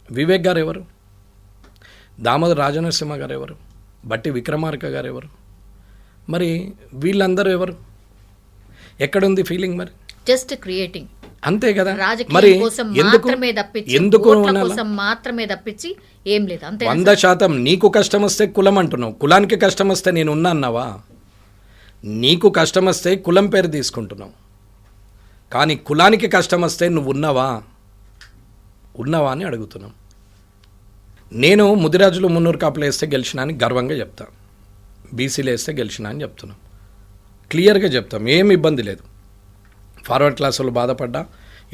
వివేక్ గారు ఎవరు? దామోదర రాజనరసింహ గారు ఎవరు? బట్టి విక్రమార్క గారు ఎవరు? మరి వీళ్ళందరూ ఎవరు? ఎక్కడుంది ఫీలింగ్? మరి జస్ట్ క్రియేటింగ్ అంతే కదా. మరి ఎందుకు మాత్రమే తప్పించి ఏం లేదు. అంతే. 100% నీకు కష్టం వస్తే కులం అంటున్నావు, కులానికి కష్టం వస్తే నేను ఉన్నా అన్నావా? నీకు కష్టం వస్తే కులం పేరు తీసుకుంటున్నావు, కానీ కులానికి కష్టం వస్తే నువ్వు ఉన్నావా అని అడుగుతున్నాం. నేను ముదిరాజులు 300 కాపులు వేస్తే గెలిచినా అని గర్వంగా చెప్తా, బీసీలు వేస్తే గెలిచినా అని చెప్తున్నాం, క్లియర్గా చెప్తాం, ఏం ఇబ్బంది లేదు. ఫార్వర్డ్ క్లాస్ వాళ్ళు బాధపడ్డా,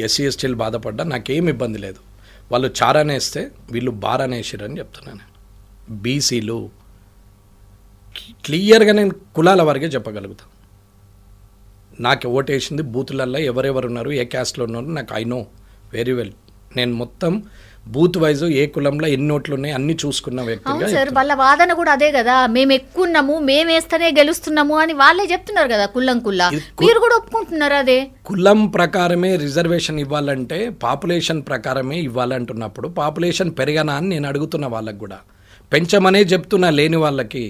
ఎస్సీ ఎస్టీలు బాధపడ్డా నాకేం ఇబ్బంది లేదు. వాళ్ళు చారానే వేస్తే వీళ్ళు బారానే వేసిరని చెప్తున్నాను. బీసీలు క్లియర్గా నేను కులాల వారిగా చెప్పగలుగుతాను. నాకు ఓటేసింది బూతులల్లో ఎవరెవరు ఉన్నారు, ఏ క్యాస్ట్లో ఉన్నారు నాకు ఐ నో వెరీ వెల్. నేను మొత్తం బూత్ వైజ్ ఏ కులంలో ఎన్ని ఓట్లు ఉన్నాయి అన్ని చూసుకున్న వ్యక్తిగా. సార్, వాళ్ళ వాదన కూడా అదే కదా, మేము ఎక్కున్నాము, మేము వేస్తేనే గెలుస్తున్నాము అని వాళ్ళే చెప్తున్నారు కదా. మీరు కూడా ఒప్పుకుంటున్నారు అదే. కులం ప్రకారమే రిజర్వేషన్ ఇవ్వాలంటే పాపులేషన్ ప్రకారమే ఇవ్వాలంటున్నప్పుడు పాపులేషన్ పెరగనా అని నేను అడుగుతున్న వాళ్ళకి కూడా. పెంచమనే చెప్తున్నా లేని వాళ్ళకి.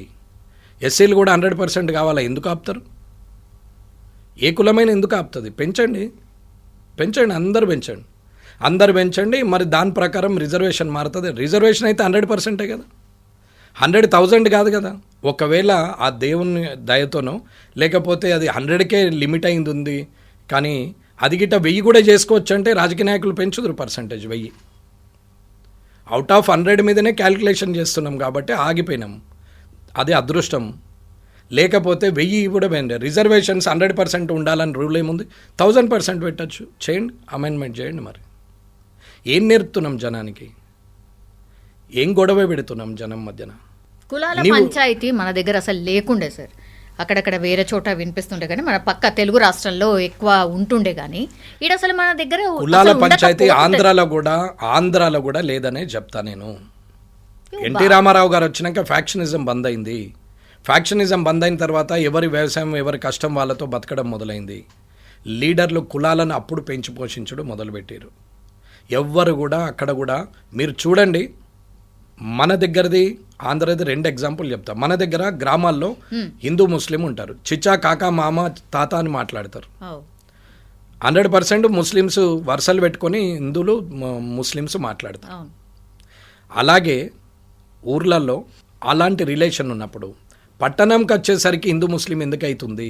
ఎస్సీలు కూడా 100% కావాలా? ఎందుకు ఆపుతారు? ఏ కులమైన ఎందుకు ఆపుతుంది? పెంచండి, అందరు పెంచండి. మరి దాని ప్రకారం రిజర్వేషన్ మారుతుంది. రిజర్వేషన్ అయితే 100% కదా, 100,000 కాదు కదా. ఒకవేళ ఆ దేవుని దయతోనో లేకపోతే అది 100కే లిమిట్ అయింది ఉంది, కానీ అది గిట్ట 1000 కూడా చేసుకోవచ్చు అంటే రాజకీయ నాయకులు పెంచుదురు పర్సంటేజ్. 1000 అవుట్ ఆఫ్ 100 మీదనే క్యాలిక్యులేషన్ చేస్తున్నాం కాబట్టి ఆగిపోయినాం. అది అదృష్టం. లేకపోతే 1000 కూడా పోయింది. రిజర్వేషన్స్ 100% ఉండాలని రూల్ ఏముంది? 1000% పెట్టచ్చు. చేయండి, అమెండ్మెంట్ చేయండి. మరి ఏం నేర్పుతున్నాం జనానికి? ఏం గొడవ పెడుతున్నాం జనం మధ్యన? కులాల పంచాయతీ మన దగ్గర అసలు లేకుండే సార్. అక్కడక్కడ వేరే చోట వినిపిస్తుండే కానీ మన పక్క తెలుగు రాష్ట్రాల్లో ఎక్కువ ఉంటుండే, కానీ ఈడ అసలు మన దగ్గర కులాల పంచాయతీ ఆంధ్రాలో కూడా లేదనే చెప్తా నేను. ఎన్టీ రామారావు గారు వచ్చినాక ఫ్యాక్షనిజం బంద్ అయింది. ఫ్యాక్షనిజం బంద్ అయిన తర్వాత ఎవరి వ్యవసాయం ఎవరి కష్టం వాళ్ళతో బతకడం మొదలైంది. లీడర్లు కులాలను అప్పుడు పెంచి పోషించడం మొదలుపెట్టారు. ఎవ్వరు కూడా అక్కడ కూడా మీరు చూడండి, మన దగ్గరది ఆంధ్రది 2 ఎగ్జాంపుల్ చెప్తా. మన దగ్గర గ్రామాల్లో హిందూ ముస్లిం ఉంటారు, చిచ్చా కాకా మామ తాత అని మాట్లాడతారు. 100% ముస్లిమ్స్ వరుసలు పెట్టుకొని హిందువులు ముస్లిమ్స్ మాట్లాడతారు. అలాగే ఊర్లలో అలాంటి రిలేషన్ ఉన్నప్పుడు పట్టణంకి వచ్చేసరికి హిందూ ముస్లిం ఎందుకు అవుతుంది?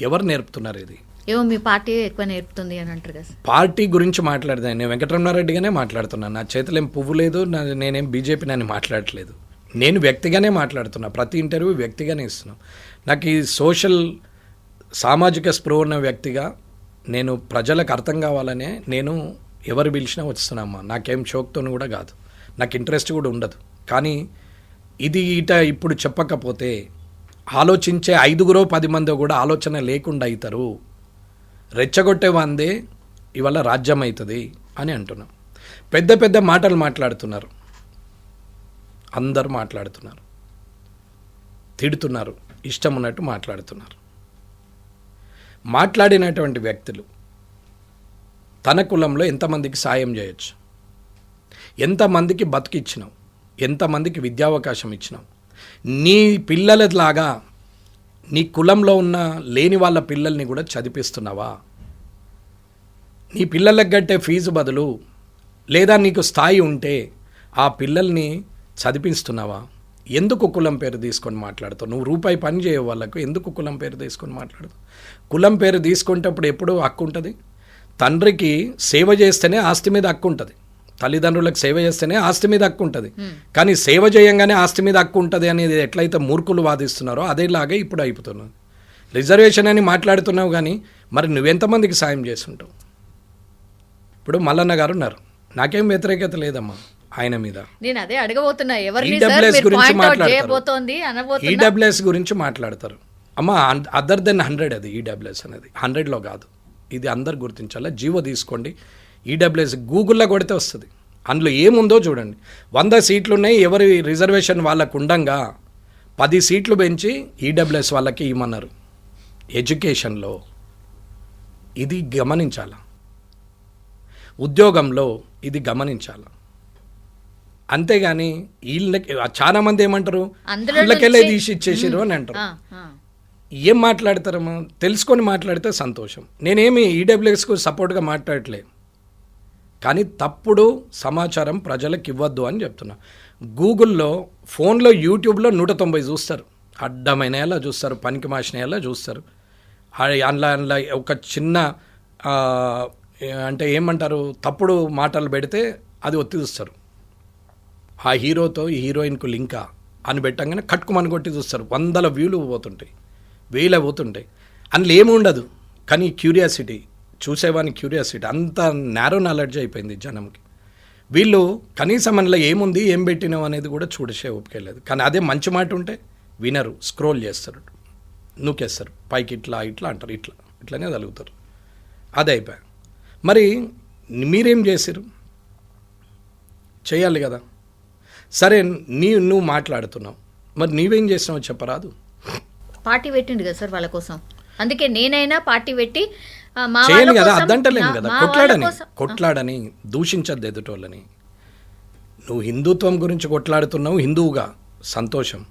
ఎవరు నేర్పుతున్నారు ఇది? ఏమో మీ పార్టీ ఎక్కువ నేర్పుతుంది అని అంటారు కదా. పార్టీ గురించి మాట్లాడదాను, నేను వెంకటరమణారెడ్డిగానే మాట్లాడుతున్నాను. నా చేతిలో ఏం పువ్వు లేదు, నేనేం బీజేపీ నన్ను మాట్లాడట్లేదు. నేను వ్యక్తిగానే మాట్లాడుతున్నా, ప్రతి ఇంటర్వ్యూ వ్యక్తిగానే ఇస్తున్నాను. నాకు ఈ సామాజిక స్పృహ ఉన్న వ్యక్తిగా నేను ప్రజలకు అర్థం కావాలనే నేను ఎవరు పిలిచినా వస్తున్నామ్మా. నాకేం షోక్తో కూడా కాదు, నాకు ఇంట్రెస్ట్ కూడా ఉండదు. కానీ ఇది ఇప్పుడు చెప్పకపోతే ఆలోచించే 5-10 మంది కూడా ఆలోచన లేకుండా అవుతారు. రెచ్చగొట్టే వందే ఇవాళ రాజ్యం అవుతుంది అని అంటున్నాం. పెద్ద పెద్ద మాటలు మాట్లాడుతున్నారు, అందరూ మాట్లాడుతున్నారు, తిడుతున్నారు, ఇష్టం ఉన్నట్టు మాట్లాడుతున్నారు. మాట్లాడినటువంటి వ్యక్తులు తన కులంలో ఎంతమందికి సాయం చేయొచ్చు, ఎంతమందికి బతికిచ్చినావు, ఎంతమందికి విద్యావకాశం ఇచ్చినావు, నీ పిల్లలలాగా నీ కులంలో ఉన్న లేని వాళ్ళ పిల్లల్ని కూడా చదివిస్తున్నావా? నీ పిల్లలకు కట్టే ఫీజు బదులు లేదా నీకు స్థాయి ఉంటే ఆ పిల్లల్ని చదివిస్తున్నావా? ఎందుకు కులం పేరు తీసుకొని మాట్లాడుతావు? నువ్వు రూపాయి పని చేయవు వాళ్ళకు, ఎందుకు కులం పేరు తీసుకొని మాట్లాడుతావు? కులం పేరు తీసుకునేటప్పుడు ఎప్పుడూ హక్కు ఉంటుంది. తండ్రికి సేవ చేస్తేనే ఆస్తి మీద హక్కు ఉంటుంది, తల్లిదండ్రులకు సేవ చేస్తేనే ఆస్తి మీద హక్కు ఉంటుంది. కానీ సేవ చేయంగానే ఆస్తి మీద హక్కు ఉంటుంది అనేది ఎట్లయితే మూర్ఖులు వాదిస్తున్నారో అదేలాగే ఇప్పుడు అయిపోతున్నావు. రిజర్వేషన్ అని మాట్లాడుతున్నావు, కానీ మరి నువ్వెంతమందికి సాయం చేస్తుంటావు? ఇప్పుడు మల్లన్న గారు ఉన్నారు, నాకేం వ్యతిరేకత లేదమ్మా ఆయన మీద. నేను అదే అడగబోతున్నా, ఈడబ్ల్యూఎస్ గురించి మాట్లాడతారు, ఈడబ్ల్యూఎస్ గురించి మాట్లాడతారు. అమ్మా అదర్ దెన్ 100 అది ఈడబ్ల్యూఎస్ అనేది 100లో కాదు. ఇది అందరు గుర్తించాలా. జీవో తీసుకోండి, ఈడబ్ల్యూఎస్ గూగుల్లో కొడితే వస్తుంది. అందులో ఏముందో చూడండి. 100 సీట్లు ఉన్నాయి, ఎవరి రిజర్వేషన్ వాళ్ళకు ఉండంగా 10 సీట్లు పెంచి ఈడబ్ల్యూఎస్ వాళ్ళకి ఇవ్వమన్నారు ఎడ్యుకేషన్లో. ఇది గమనించాల, ఉద్యోగంలో ఇది గమనించాల. అంతేగాని వీళ్ళకి చాలా మంది ఏమంటారు, వీళ్ళకెళ్ళే తీసి ఇచ్చేసారు అని అంటారు. ఏం మాట్లాడతారమ్మా? తెలుసుకొని మాట్లాడితే సంతోషం. నేనేమి ఈడబ్ల్యూఎస్కు సపోర్ట్గా మాట్లాడట్లేదు, కానీ తప్పుడు సమాచారం ప్రజలకు ఇవ్వద్దు అని చెప్తున్నా. గూగుల్లో, ఫోన్లో, యూట్యూబ్లో 190 చూస్తారు, అడ్డమైనలా చూస్తారు, పనికి మాసినలా చూస్తారు. అందులో ఒక చిన్న అంటే ఏమంటారు, తప్పుడు మాటలు పెడితే అది ఒత్తి చూస్తారు. ఆ హీరోతో ఈ హీరోయిన్కు లింకా అని పెట్టంగానే కట్టుకుమని కొట్టి చూస్తారు. 100 వ్యూలు పోతుంటాయి, 1000 పోతుంటాయి. అందులో ఏమి ఉండదు, కానీ క్యూరియాసిటీ, చూసేవాని క్యూరియాసిటీ అంత నేరో నాలెడ్జ్ అయిపోయింది జనంకి. వీళ్ళు కనీసం అందులో ఏముంది, ఏం పెట్టినావు అనేది కూడా చూడసే ఒప్పుకోలేదు. కానీ అదే మంచి మాట ఉంటే వినరు, స్క్రోల్ చేస్తారు, నూకేస్తారు, పైకి ఇట్లా ఇట్లా అంటారు, ఇట్లానే తలుగుతారు. అదే అయిపోయా. మరి మీరేం చేశారు? చేయాలి కదా. సరే, నువ్వు మాట్లాడుతున్నావు, మరి నీవేం చేసినావు చెప్పరాదు? పార్టీ పెట్టిండు కదా సార్ వాళ్ళ కోసం, అందుకే నేనైనా పార్టీ పెట్టి చేయాలి కదా. అద్దంటలేము కదా, కొట్లాడని దూషించద్దు ఎదుటోళ్ళని. నువ్వు హిందుత్వం గురించి కొట్లాడుతున్నావు, హిందువుగా సంతోషం.